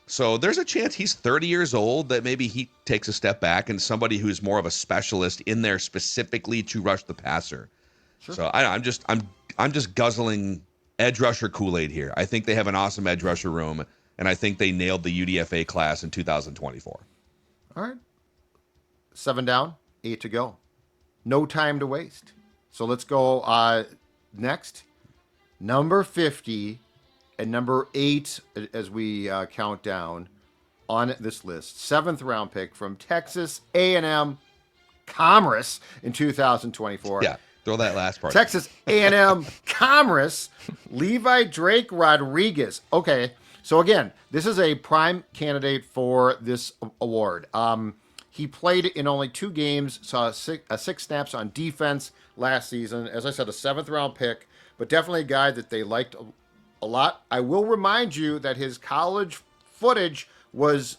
So there's a chance he's 30 years old, that maybe he takes a step back and somebody who's more of a specialist in there specifically to rush the passer. Sure. So I'm just guzzling edge rusher Kool-Aid here. I think they have an awesome edge rusher room, and I think they nailed the UDFA class in 2024. All right. 7 down, 8 to go. No time to waste. So let's go next. Number 50 and number 8 as we count down on this list. 7th round pick from Texas A&M Commerce in 2024. Yeah, throw that last part. Texas A&M Commerce, Levi Drake Rodriguez. Okay, so again, this is a prime candidate for this award. He played in only 2 games, saw 6 snaps on defense last season. As I said, a 7th round pick, but definitely a guy that they liked a lot. I will remind you that his college footage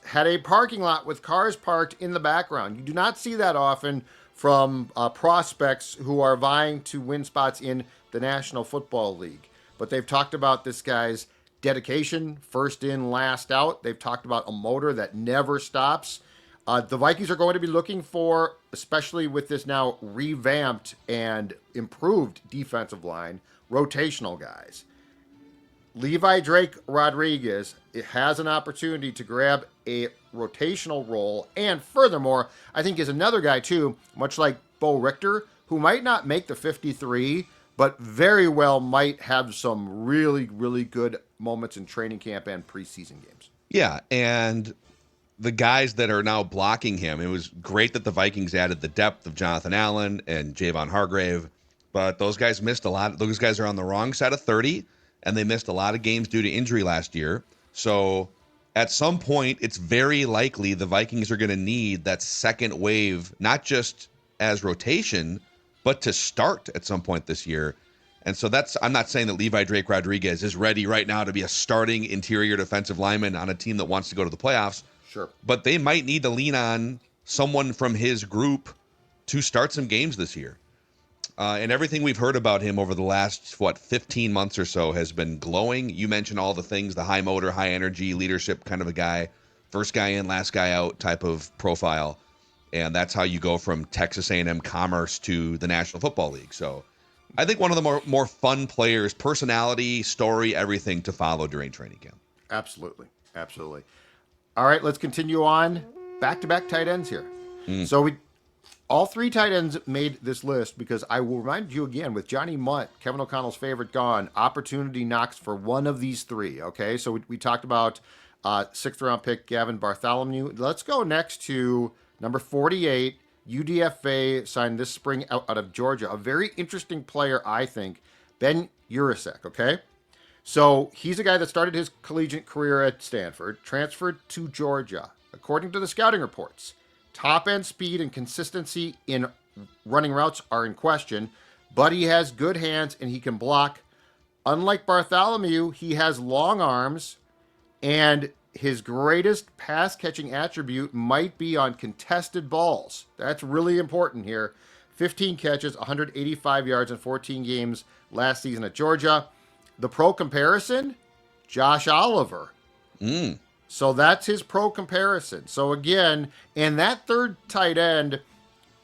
had a parking lot with cars parked in the background. You do not see that often from prospects who are vying to win spots in the National Football League. But they've talked about this guy's dedication, first in, last out. They've talked about a motor that never stops. The Vikings are going to be looking for, especially with this now revamped and improved defensive line, rotational guys. Levi Drake Rodriguez has an opportunity to grab a rotational role, and furthermore, I think is another guy too, much like Bo Richter, who might not make the 53, but very well might have some really, really good moments in training camp and preseason games. Yeah, and the guys that are now blocking him, it was great that the Vikings added the depth of Jonathan Allen and Javon Hargrave, but those guys missed a lot. Those guys are on the wrong side of 30, and they missed a lot of games due to injury last year. So at some point, it's very likely the Vikings are going to need that second wave, not just as rotation, but to start at some point this year. And so I'm not saying that Levi Drake Rodriguez is ready right now to be a starting interior defensive lineman on a team that wants to go to the playoffs. Sure. But they might need to lean on someone from his group to start some games this year. And everything we've heard about him over the last, 15 months or so has been glowing. You mentioned all the things, the high motor, high energy, leadership kind of a guy, first guy in, last guy out type of profile. And that's how you go from Texas A&M Commerce to the National Football League. So I think one of the more fun players, personality, story, everything to follow during training camp. Absolutely. Absolutely. All right, let's continue on. Back-to-back tight ends here. So all 3 tight ends made this list because I will remind you again, with Johnny Mutt, Kevin O'Connell's favorite, gone, opportunity knocks for one of these 3, okay? So we talked about 6th round pick Gavin Bartholomew. Let's go next to number 48, UDFA, signed this spring out of Georgia. A very interesting player, I think, Ben Urasek, okay? So he's a guy that started his collegiate career at Stanford, transferred to Georgia. According to the scouting reports, top end speed and consistency in running routes are in question, but he has good hands and he can block. Unlike Bartholomew, he has long arms, and his greatest pass catching attribute might be on contested balls. That's really important here. 15 catches, 185 yards in 14 games last season at Georgia. The pro comparison, Josh Oliver. So that's his pro comparison. So again, and that third tight end,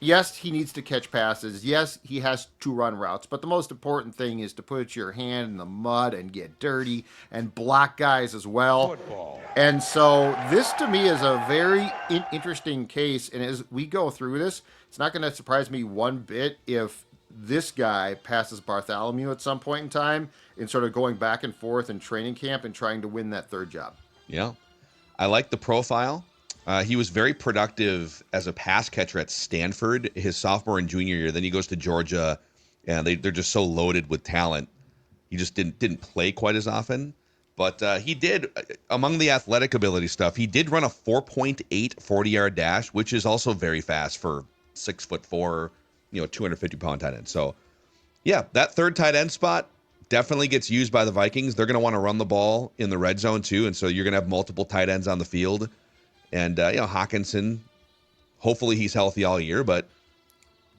yes, he needs to catch passes. Yes, he has to run routes. But the most important thing is to put your hand in the mud and get dirty and block guys as well. Football. And so this to me is a very interesting case. And as we go through this, it's not going to surprise me one bit if this guy passes Bartholomew at some point in time in sort of going back and forth in training camp and trying to win that third job. Yeah. I like the profile. He was very productive as a pass catcher at Stanford his sophomore and junior year. Then he goes to Georgia, and they're just so loaded with talent. He just didn't play quite as often. But he did, among the athletic ability stuff, he did run a 4.8 40-yard dash, which is also very fast for 6'4", 250-pound tight end. So, yeah, that third tight end spot definitely gets used by the Vikings. They're going to want to run the ball in the red zone too, and so you're going to have multiple tight ends on the field. And Hawkinson, hopefully he's healthy all year, but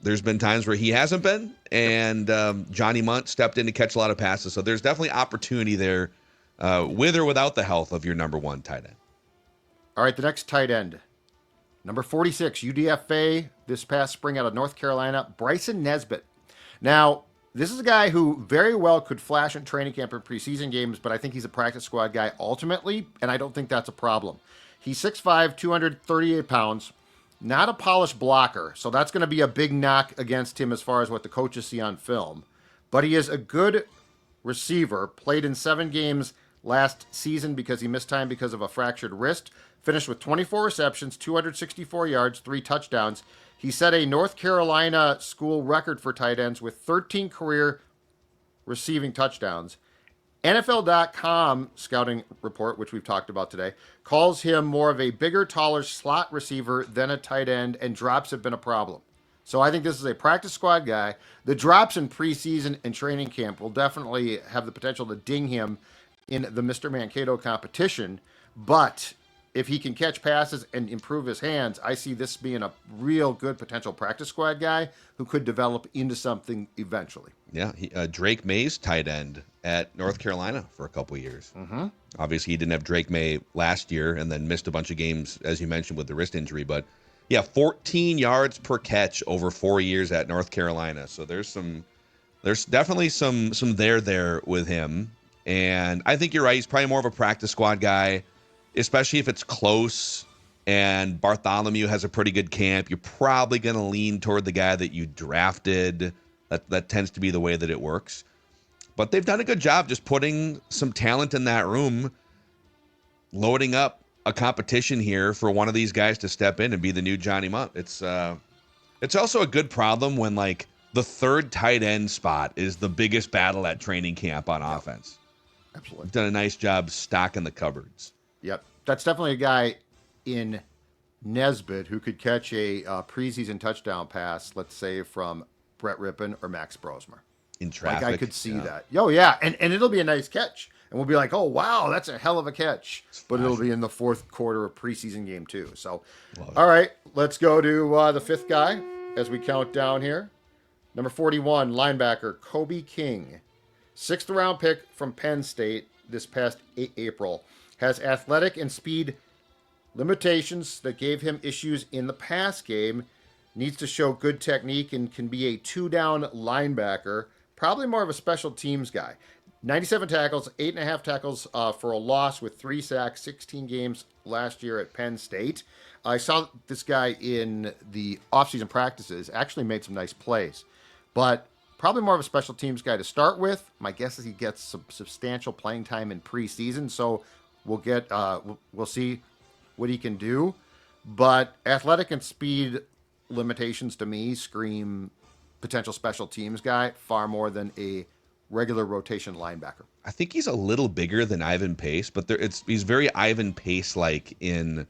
there's been times where he hasn't been, and Johnny Munt stepped in to catch a lot of passes. So there's definitely opportunity there, with or without the health of your number one tight end. All right, the next tight end, number 46, UDFA this past spring out of North Carolina, Bryson Nesbitt. Now, this is a guy who very well could flash in training camp and preseason games, but I think he's a practice squad guy ultimately, and I don't think that's a problem. He's 6'5", 238 pounds, not a polished blocker, so that's going to be a big knock against him as far as what the coaches see on film. But he is a good receiver, played in 7 games last season because he missed time because of a fractured wrist, finished with 24 receptions, 264 yards, 3 touchdowns. He set a North Carolina school record for tight ends with 13 career receiving touchdowns. NFL.com scouting report, which we've talked about today, calls him more of a bigger, taller slot receiver than a tight end, and drops have been a problem. So I think this is a practice squad guy. The drops in preseason and training camp will definitely have the potential to ding him in the Mr. Mankato competition, but if he can catch passes and improve his hands, I see this being a real good potential practice squad guy who could develop into something eventually. Yeah, Drake May's tight end at North Carolina for a couple of years. Mm-hmm. Obviously, he didn't have Drake May last year and then missed a bunch of games, as you mentioned, with the wrist injury. But, yeah, 14 yards per catch over 4 years at North Carolina. So there's definitely some there with him. And I think you're right. He's probably more of a practice squad guy, especially if it's close and Bartholomew has a pretty good camp. You're probably going to lean toward the guy that you drafted. That tends to be the way that it works. But they've done a good job just putting some talent in that room, loading up a competition here for one of these guys to step in and be the new Johnny Munt. It's also a good problem when, like, the third tight end spot is the biggest battle at training camp on offense. Absolutely. They've done a nice job stocking the cupboards. Yep. That's definitely a guy in Nesbitt who could catch a preseason touchdown pass, let's say, from Brett Rippon or Max Brosmer. In traffic. Like, I could see that. Oh, yeah. And it'll be a nice catch. And we'll be like, oh, wow, that's a hell of a catch. But it'll be in the fourth quarter of preseason game, too. So, all right, let's go to the fifth guy as we count down here. Number 41, linebacker Kobe King. 6th round pick from Penn State this past April. Has athletic and speed limitations that gave him issues in the pass game. Needs to show good technique and can be a 2-down linebacker. Probably more of a special teams guy. 97 tackles, 8.5 tackles for a loss with 3 sacks, 16 games last year at Penn State. I saw this guy in the offseason practices. Actually made some nice plays. But probably more of a special teams guy to start with. My guess is he gets some substantial playing time in preseason. So we'll see what he can do. But athletic and speed limitations to me scream potential special teams guy far more than a regular rotation linebacker. I think he's a little bigger than Ivan Pace, but he's very Ivan Pace-like in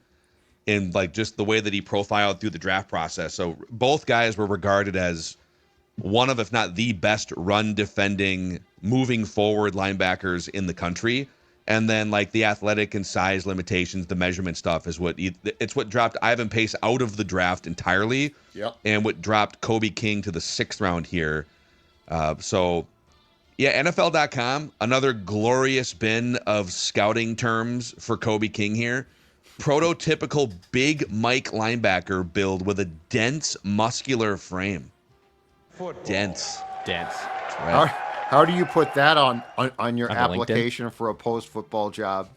like just the way that he profiled through the draft process. So both guys were regarded as one of, if not the best run defending, moving forward linebackers in the country. And then, like, the athletic and size limitations, the measurement stuff is what dropped Ivan Pace out of the draft entirely. Yep. And what dropped Kobe King to the 6th round here. So, yeah, NFL.com, another glorious bin of scouting terms for Kobe King here. Prototypical big Mike linebacker build with a dense, muscular frame. Football. Dense. Right. How do you put that on your On application for a post-football job?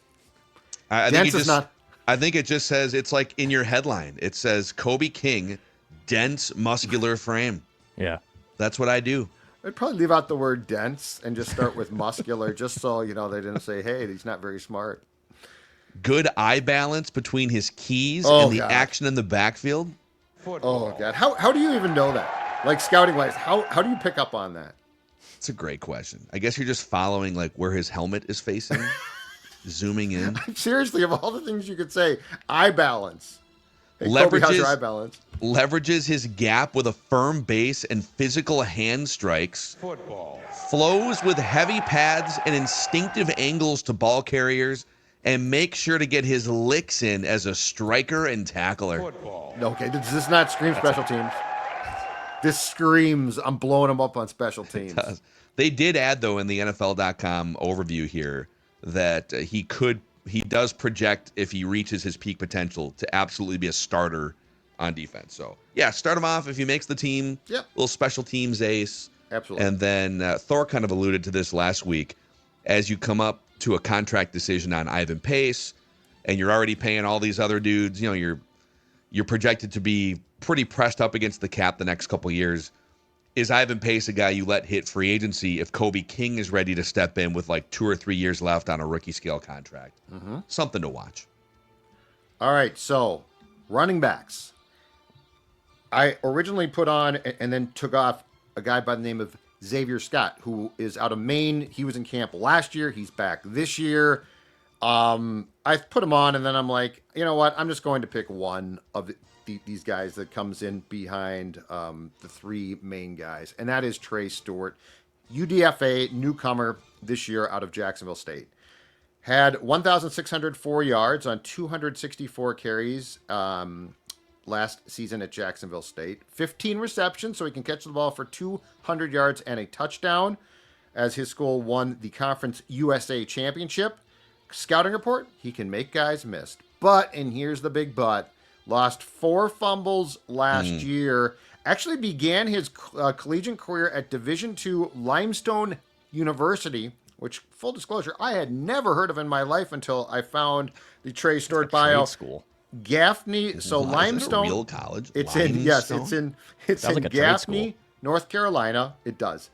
I think it just says, it's like in your headline. It says Kobe King, dense, muscular frame. Yeah. That's what I do. I'd probably leave out the word dense and just start with muscular, just so they didn't say, hey, he's not very smart. Good eye balance between his keys Oh, and the God. action in the backfield. Football. Oh, God. How do you even know that? Like, scouting-wise, how do you pick up on that? It's a great question. I guess you're just following like where his helmet is facing. zooming in. Seriously, of all the things you could say, eye balance. Hey, Kobe, how's your eye balance? Leverages his gap with a firm base and physical hand strikes. Football. Flows with heavy pads and instinctive angles to ball carriers, and makes sure to get his licks in as a striker and tackler. Football. Okay, does this not scream special teams? This screams, I'm blowing him up on special teams. They did add, though, in the NFL.com overview here that he does project, if he reaches his peak potential, to absolutely be a starter on defense. So, yeah, start him off if he makes the team. Yep. Little special teams ace. Absolutely. And then Thor kind of alluded to this last week. As you come up to a contract decision on Ivan Pace, and you're already paying all these other dudes, you're projected to be pretty pressed up against the cap the next couple years. Is Ivan Pace a guy you let hit free agency if Kobe King is ready to step in with like 2 or 3 years left on a rookie scale contract? Mm-hmm. Something to watch. All right, so running backs. I originally put on and then took off a guy by the name of Xavier Scott, who is out of Maine. He was in camp last year. He's back this year. I put him on, and then I'm like, you know what? I'm just going to pick one of these guys that comes in behind the 3 main guys, and that is Trey Stewart, UDFA newcomer this year out of Jacksonville State. Had 1,604 yards on 264 carries last season at Jacksonville State. 15 receptions, so he can catch the ball for 200 yards and a touchdown, as his school won the Conference USA Championship. Scouting report, he can make guys miss. But, and here's the big but, lost 4 fumbles last year. Actually began his collegiate career at Division II Limestone University, which, full disclosure, I had never heard of in my life until I found the Trey Stewart bio. School. Gaffney, so Wow, Limestone. is it a real college? It's Limestone? it's in like a trade Gaffney, school. North Carolina. It does.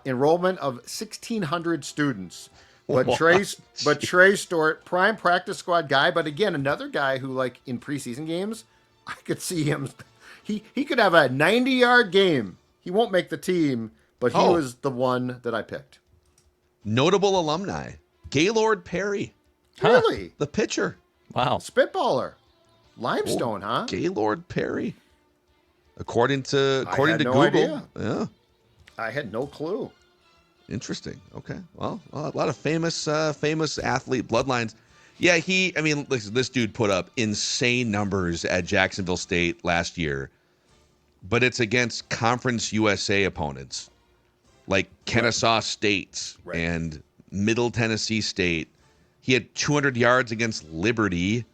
Enrollment of 1,600 students. But Trey Stewart, prime practice squad guy. But again, another guy who, like, in preseason games, I could see him. He could have a 90-yard game. He won't make the team, but he was the one that I picked. Notable alumni. Gaylord Perry, Really? the pitcher. Wow. Spitballer. Limestone, huh? Gaylord Perry. According to had no Google. idea. Yeah. I had no clue. Interesting. Okay. Well, a lot of famous athlete bloodlines. Yeah, listen, this dude put up insane numbers at Jacksonville State last year, but it's against Conference USA opponents like Kennesaw State and Middle Tennessee State. He had 200 yards against Liberty.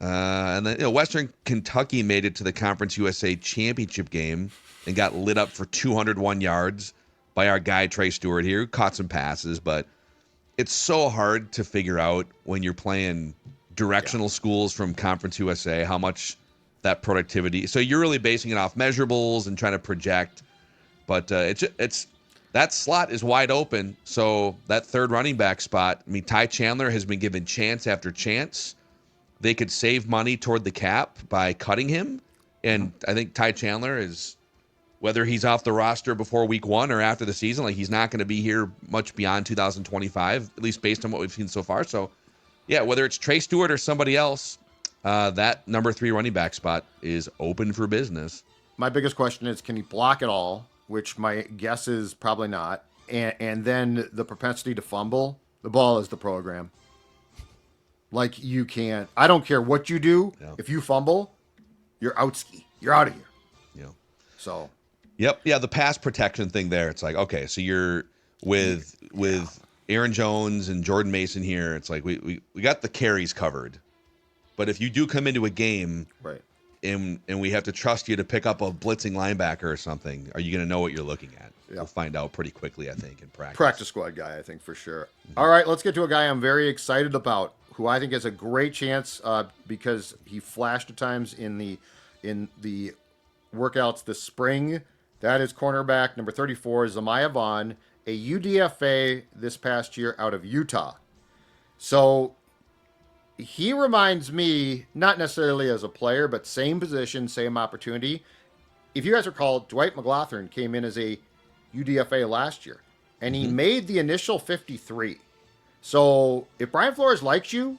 And then Western Kentucky made it to the Conference USA championship game and got lit up for 201 yards by our guy Trey Stewart here, who caught some passes. But it's so hard to figure out when you're playing directional schools from Conference USA how much that productivity. So you're really basing it off measurables and trying to project. But it's that slot is wide open. So that third running back spot, Ty Chandler has been given chance after chance. They could save money toward the cap by cutting him. And I think Ty Chandler is, whether he's off the roster before week 1 or after the season, like, he's not going to be here much beyond 2025, at least based on what we've seen so far. So, yeah, whether it's Trey Stewart or somebody else, that number 3 running back spot is open for business. My biggest question is, can he block it all? Which my guess is probably not. And then the propensity to fumble, the ball is the program. Like, you can't, I don't care what you do. Yeah. If you fumble, you're out ski. You're out of here. Yeah. So. Yep. Yeah. The pass protection thing there. It's like, okay, so you're with Aaron Jones and Jordan Mason here. It's like, we got the carries covered, but if you do come into a game, right, and we have to trust you to pick up a blitzing linebacker or something, are you going to know what you're looking at? Yeah. We'll find out pretty quickly, I think, in practice. Practice squad guy, I think, for sure. Mm-hmm. All right, let's get to a guy I'm very excited about, who I think has a great chance because he flashed at times in the workouts this spring. That is cornerback number 34, Zamiah Vaughn, a UDFA this past year out of Utah. So he reminds me, not necessarily as a player, but same position, same opportunity. If you guys recall, Dwight McLaughlin came in as a UDFA last year, and he made the initial 53. So if Brian Flores likes you,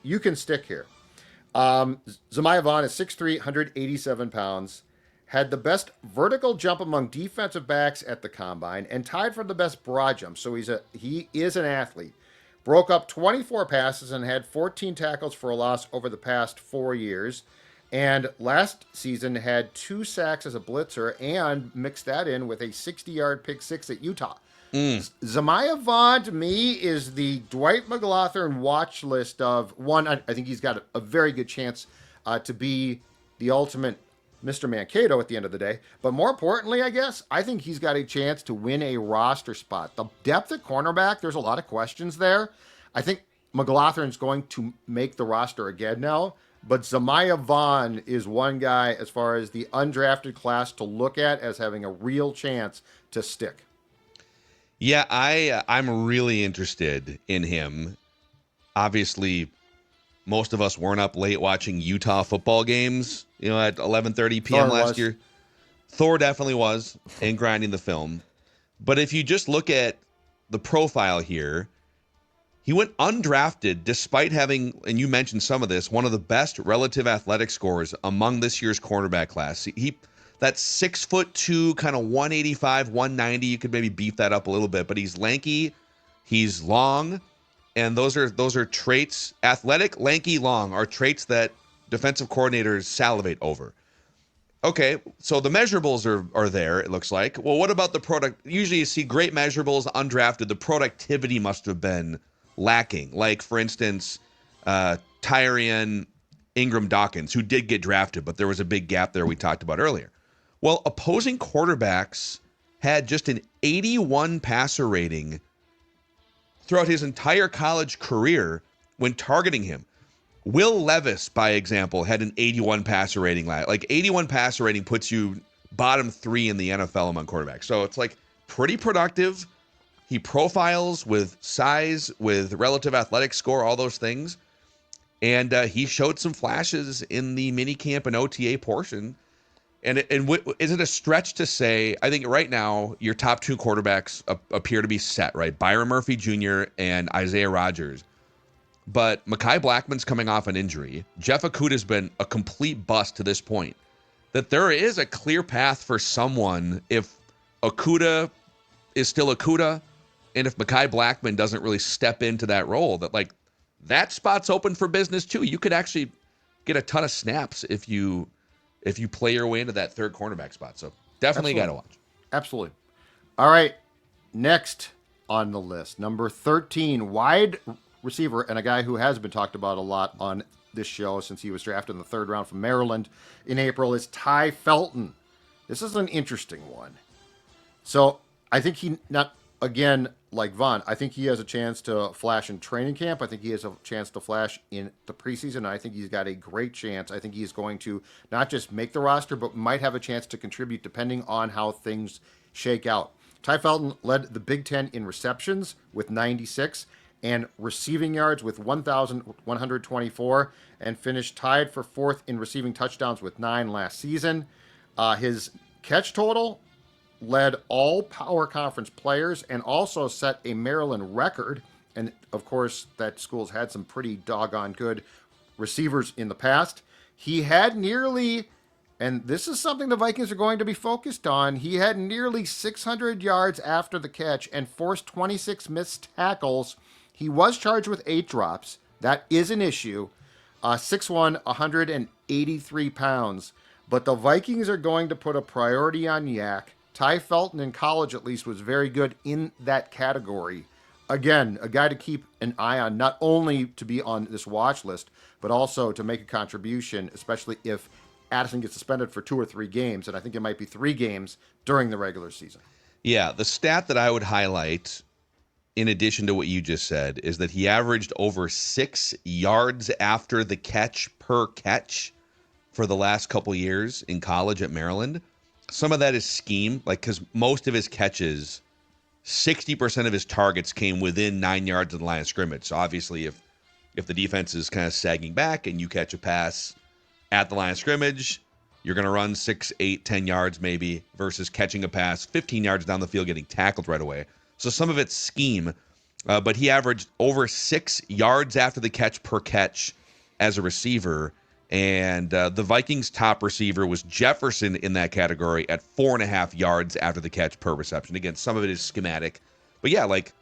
you can stick here. Zamiah Vaughn is 6'3", 187 pounds, had the best vertical jump among defensive backs at the combine, and tied for the best broad jump. So he is an athlete. Broke up 24 passes and had 14 tackles for a loss over the past 4 years. And last season had 2 sacks as a blitzer and mixed that in with a 60-yard pick six at Utah. Zamiah Vaughn, to me, is the Dwight McGlothern watch list of one. I think he's got a very good chance to be the ultimate Mr. Mankato at the end of the day. But more importantly, I guess, I think he's got a chance to win a roster spot. The depth at cornerback, there's a lot of questions there. I think McGlothern's going to make the roster again now. But Zamiah Vaughn is one guy, as far as the undrafted class, to look at as having a real chance to stick. Yeah, I'm really interested in him. Obviously, most of us weren't up late watching Utah football games, at 11:30 p.m. last year. Thor definitely was, and grinding the film. But if you just look at the profile here, he went undrafted despite having, and you mentioned some of this, one of the best relative athletic scores among this year's cornerback class. That's 6'2", kind of 185, 190. You could maybe beef that up a little bit, but he's lanky, he's long, and those are traits. Athletic, lanky, long are traits that defensive coordinators salivate over. Okay, so the measurables are there, it looks like. Well, what about the product? Usually you see great measurables undrafted. The productivity must have been lacking. Like, for instance, Tyrion Ingram Dawkins, who did get drafted, but there was a big gap there we talked about earlier. Well, opposing quarterbacks had just an 81 passer rating throughout his entire college career when targeting him. Will Levis, by example, had an 81 passer rating. Like 81 passer rating puts you bottom 3 in the NFL among quarterbacks. So it's like pretty productive. He profiles with size, with relative athletic score, all those things. And he showed some flashes in the minicamp and OTA portion. And is it a stretch to say, I think right now your top 2 quarterbacks appear to be set, right? Byron Murphy Jr. and Isaiah Rodgers. But Mekhi Blackman's coming off an injury. Jeff Okudah's been a complete bust to this point. That there is a clear path for someone if Okudah is still Okudah, and if Mekhi Blackman doesn't really step into that role, that spot's open for business too. You could actually get a ton of snaps if you play your way into that third cornerback spot. So definitely got to watch. Absolutely. All right. Next on the list, number 13, wide receiver, and a guy who has been talked about a lot on this show since he was drafted in the 3rd round from Maryland in April, is Ty Felton. This is an interesting one. So I think again, like Vaughn, I think he has a chance to flash in training camp. I think he has a chance to flash in the preseason. I think he's got a great chance. I think he's going to not just make the roster, but might have a chance to contribute depending on how things shake out. Ty Felton led the Big Ten in receptions with 96 and receiving yards with 1,124 and finished tied for 4th in receiving touchdowns with 9 last season. His catch total led all Power Conference players and also set a Maryland record. And of course, that school's had some pretty doggone good receivers in the past. He had nearly, and this is something the Vikings are going to be focused on, he had nearly 600 yards after the catch and forced 26 missed tackles. He was charged with 8 drops. That is an issue. 6'1", 183 pounds. But the Vikings are going to put a priority on Yak. Ty Felton in college, at least, was very good in that category. Again, a guy to keep an eye on, not only to be on this watch list, but also to make a contribution, especially if Addison gets suspended for 2 or 3 games, and I think it might be 3 games during the regular season. Yeah, the stat that I would highlight, in addition to what you just said, is that he averaged over 6 yards after the catch per catch for the last couple years in college at Maryland. Some of that is scheme, because most of his catches, 60% of his targets came within 9 yards of the line of scrimmage. So obviously, if the defense is kind of sagging back and you catch a pass at the line of scrimmage, you're going to run 6, 8, 10 yards maybe, versus catching a pass 15 yards down the field, getting tackled right away. So some of it's scheme. but he averaged over 6 yards after the catch per catch as a receiver. And the Vikings' top receiver was Jefferson in that category at 4.5 yards after the catch per reception. Again, some of it is schematic. But yeah, like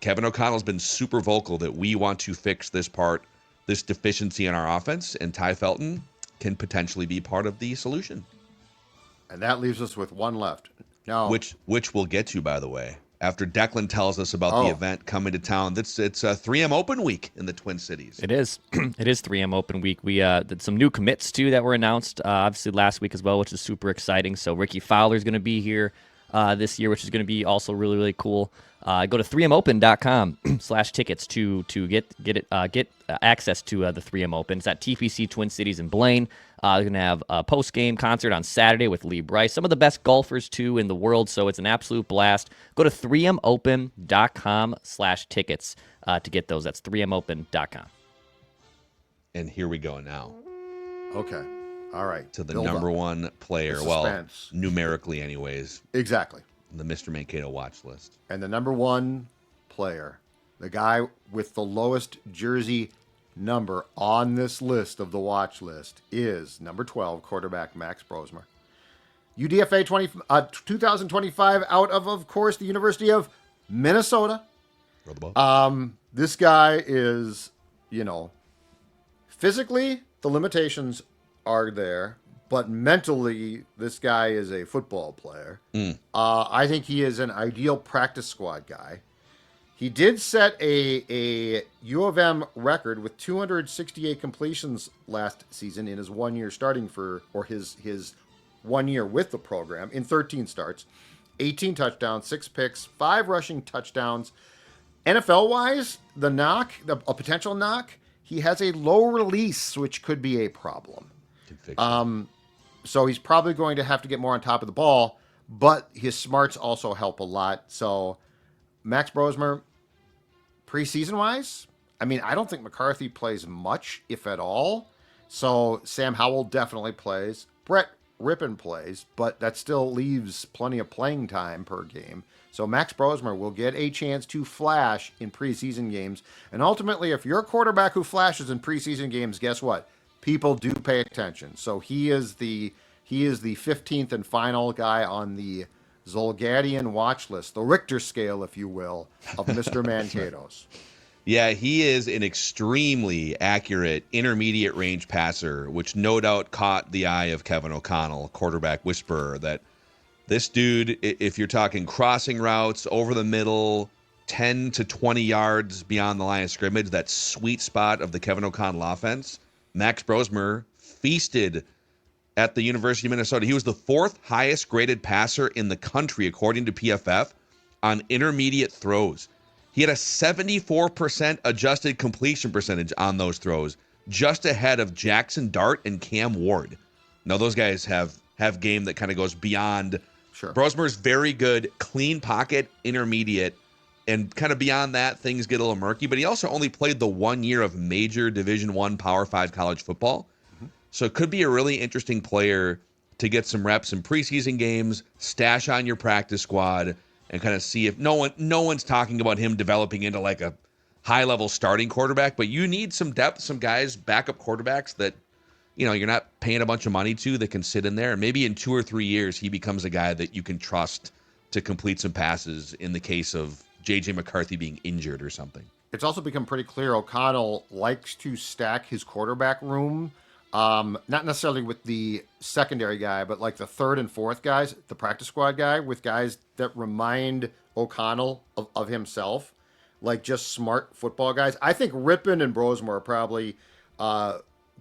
Kevin O'Connell's been super vocal that we want to fix this part, this deficiency in our offense, and Ty Felton can potentially be part of the solution. And that leaves us with one left. Now, Which we'll get to, by the way, after Declan tells us about the event coming to town. It's a 3M Open Week in the Twin Cities. It is. It is 3M Open Week. We did some new commits, too, that were announced, obviously, last week as well, which is super exciting. So Ricky Fowler's going to be here this year, which is going to be also really, really cool. Go to 3mopen.com/tickets to get access to the 3M Open. It's at TPC Twin Cities in Blaine. They're going to have a post-game concert on Saturday with Lee Bryce. Some of the best golfers, too, in the world, so it's an absolute blast. Go to 3mopen.com/tickets to get those. That's 3mopen.com. And here we go now. Okay. All right. To the number one player. Well, numerically anyways. Exactly. The Mr. Mankato watch list. And the number one player, the guy with the lowest jersey number on this list of the watch list, is number 12, quarterback Max Brosmer. UDFA 2025 out of course, the University of Minnesota. This guy is, physically, the limitations are there, but mentally, this guy is a football player. I think he is an ideal practice squad guy. He did set a U of M record with 268 completions last season in his 1 year his 1 year with the program in 13 starts, 18 touchdowns, 6 picks, 5 rushing touchdowns. NFL-wise, a potential knock, he has a low release, which could be a problem. So he's probably going to have to get more on top of the ball, but his smarts also help a lot. So Max Brosmer, preseason-wise, I don't think McCarthy plays much, if at all. So Sam Howell definitely plays. Brett Rippon plays, but that still leaves plenty of playing time per game. So Max Brosmer will get a chance to flash in preseason games. And ultimately, if you're a quarterback who flashes in preseason games, guess what? People do pay attention. So he is the 15th and final guy on the Zolgadian watch list, the Richter scale, if you will, of Mr. Mankato's. Yeah, he is an extremely accurate intermediate range passer, which no doubt caught the eye of Kevin O'Connell, quarterback whisperer, that this dude, if you're talking crossing routes over the middle, 10 to 20 yards beyond the line of scrimmage, that sweet spot of the Kevin O'Connell offense, Max Brosmer feasted at the University of Minnesota. He was the 4th highest graded passer in the country, according to PFF, on intermediate throws. He had a 74% adjusted completion percentage on those throws, just ahead of Jackson Dart and Cam Ward. Now, those guys have game that kind of goes beyond. Sure. Brosmer's very good, clean pocket, intermediate, and kind of beyond that, things get a little murky. But he also only played the 1 year of major Division I Power 5 college football. So it could be a really interesting player to get some reps in preseason games, stash on your practice squad, and kind of see if no one's talking about him developing into like a high-level starting quarterback, but you need some depth, some guys, backup quarterbacks that, you're not paying a bunch of money to, that can sit in there. And maybe in 2 or 3 years, he becomes a guy that you can trust to complete some passes in the case of J.J. McCarthy being injured or something. It's also become pretty clear O'Connell likes to stack his quarterback room, not necessarily with the secondary guy, but like the 3rd and 4th guys, the practice squad guy, with guys that remind O'Connell of himself, like just smart football guys. I think Rippon and Brosmer are probably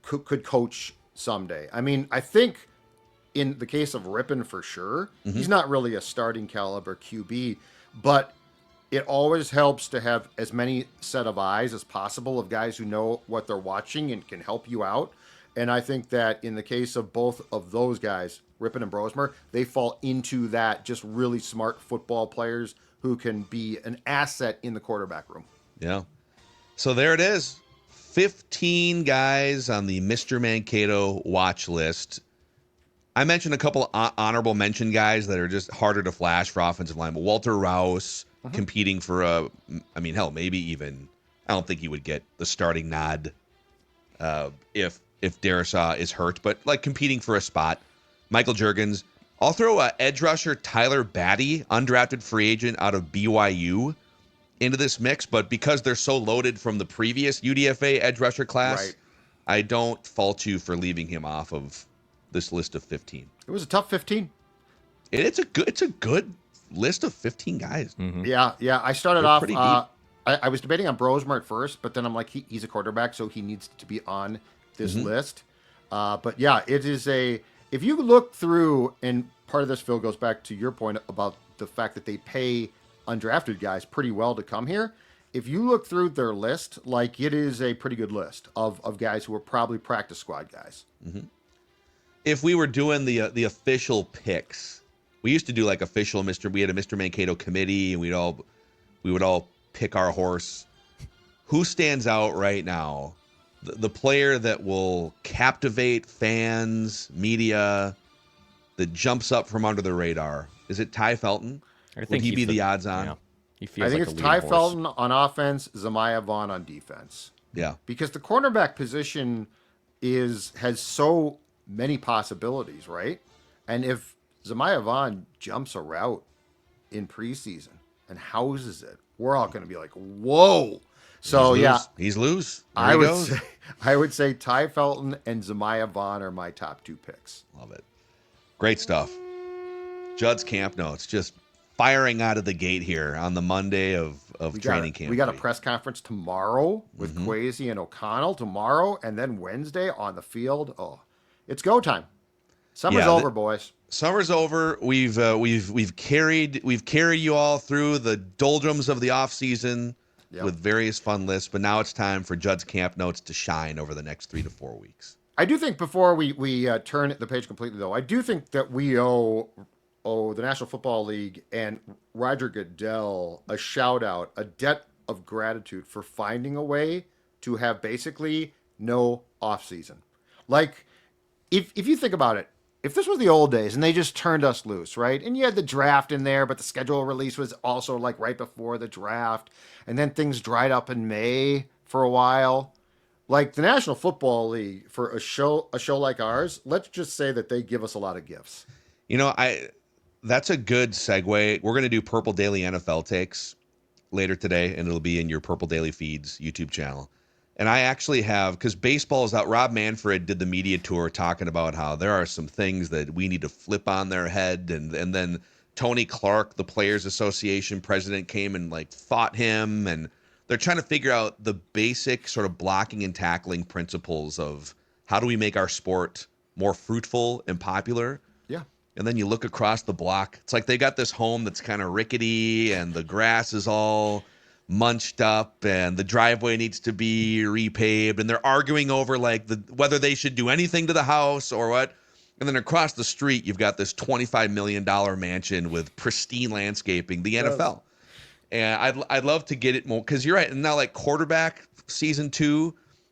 could coach someday. I think in the case of Rippon for sure, he's not really a starting caliber QB, but it always helps to have as many set of eyes as possible of guys who know what they're watching and can help you out. And I think that in the case of both of those guys, Rippon and Brosmer, they fall into that, just really smart football players who can be an asset in the quarterback room. Yeah. So there it is. 15 guys on the Mr. Mankato watch list. I mentioned a couple honorable mention guys that are just harder to flash for offensive line. But Walter Rouse competing for hell, maybe even, I don't think he would get the starting nod if Darisaw is hurt, but like competing for a spot. Michael Juergens. I'll throw edge rusher Tyler Batty, undrafted free agent out of BYU, into this mix, but because they're so loaded from the previous UDFA edge rusher class, Right. I don't fault you for leaving him off of this list of 15. It was a tough 15. It's a good list of 15 guys. Yeah. I started They're off. pretty deep. I was debating on Brosmer at first, but then I'm like, he's a quarterback, so he needs to be on this list. But yeah, it is if you look through, and part of this, Phil, goes back to your point about the fact that they pay undrafted guys pretty well to come here. If you look through their list, like it is a pretty good list of guys who are probably practice squad guys. If we were doing the official picks, we used to do like official we had a Mr. Mankato committee, and we would all pick our horse. Who stands out right now? The player that will captivate fans, media, that jumps up from under the radar. Is it Ty Felton? Would he be the odds on? Yeah. He feels I think like it's the Ty leading horse. Felton on offense, Zamiah Vaughn on defense. Yeah. Because the cornerback position has so many possibilities, right? And if Zamiah Vaughn jumps a route in preseason and houses it, we're all going to be like, whoa. So He's loose. There I he would goes. I would say Ty Felton and Zamiah Vaughn are my top 2 picks. Love it. Great stuff. Judd's camp notes just firing out of the gate here on the Monday of training camp. We got a week. press conference tomorrow with Kwesi and O'Connell tomorrow, and then Wednesday on the field. Oh, it's go time. Summer's over, boys. Summer's over. We've carried you all through the doldrums of the off season with various fun lists, but now it's time for Judd's camp notes to shine over the next 3 to 4 weeks. I do think before we turn the page completely, though, I do think that we owe the National Football League and Roger Goodell a shout out, a debt of gratitude for finding a way to have basically no off season. Like, if you think about it, if this was the old days and they just turned us loose, right? And you had the draft in there, but the schedule release was also like right before the draft, and then things dried up in May for a while. Like the National Football League, for a show like ours, let's just say that they give us a lot of gifts. That's a good segue. We're going to do Purple Daily NFL takes later today, and it'll be in your Purple Daily Feeds YouTube channel. And I actually have, because baseball is out. Rob Manfred did the media tour talking about how there are some things that we need to flip on their head. And then Tony Clark, the Players Association president, came and like fought him. And they're trying to figure out the basic sort of blocking and tackling principles of how do we make our sport more fruitful and popular. Yeah. And then you look across the block. It's like they got this home that's kind of rickety and the grass is all munched up and the driveway needs to be repaved, and they're arguing over like whether they should do anything to the house or what. And then across the street, you've got this $25 million mansion with pristine landscaping, the NFL. And I'd love to get it more, because you're right. And now like quarterback season 2,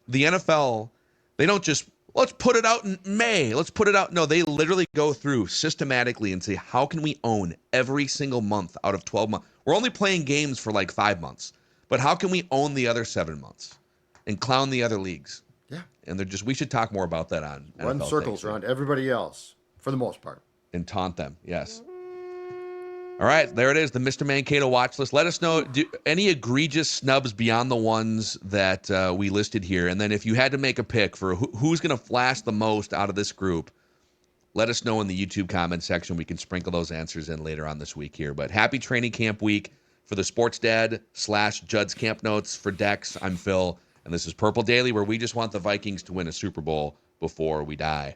the NFL, they don't just, let's put it out in May. Let's put it out. No, they literally go through systematically and say, how can we own every single month out of 12 months? We're only playing games for like 5 months, but how can we own the other 7 months and clown the other leagues? Yeah. And we should talk more about that on Run NFL circles Takes, around everybody else for the most part. and taunt them. Yes. All right, there it is, the Mr. Mankato watch list. Let us know any egregious snubs beyond the ones that we listed here. And then if you had to make a pick for who's going to flash the most out of this group, let us know in the YouTube comment section. We can sprinkle those answers in later on this week here. But happy training camp week for the Sports Dad / Judd's Camp Notes for Dex. I'm Phil, and this is Purple Daily, where we just want the Vikings to win a Super Bowl before we die.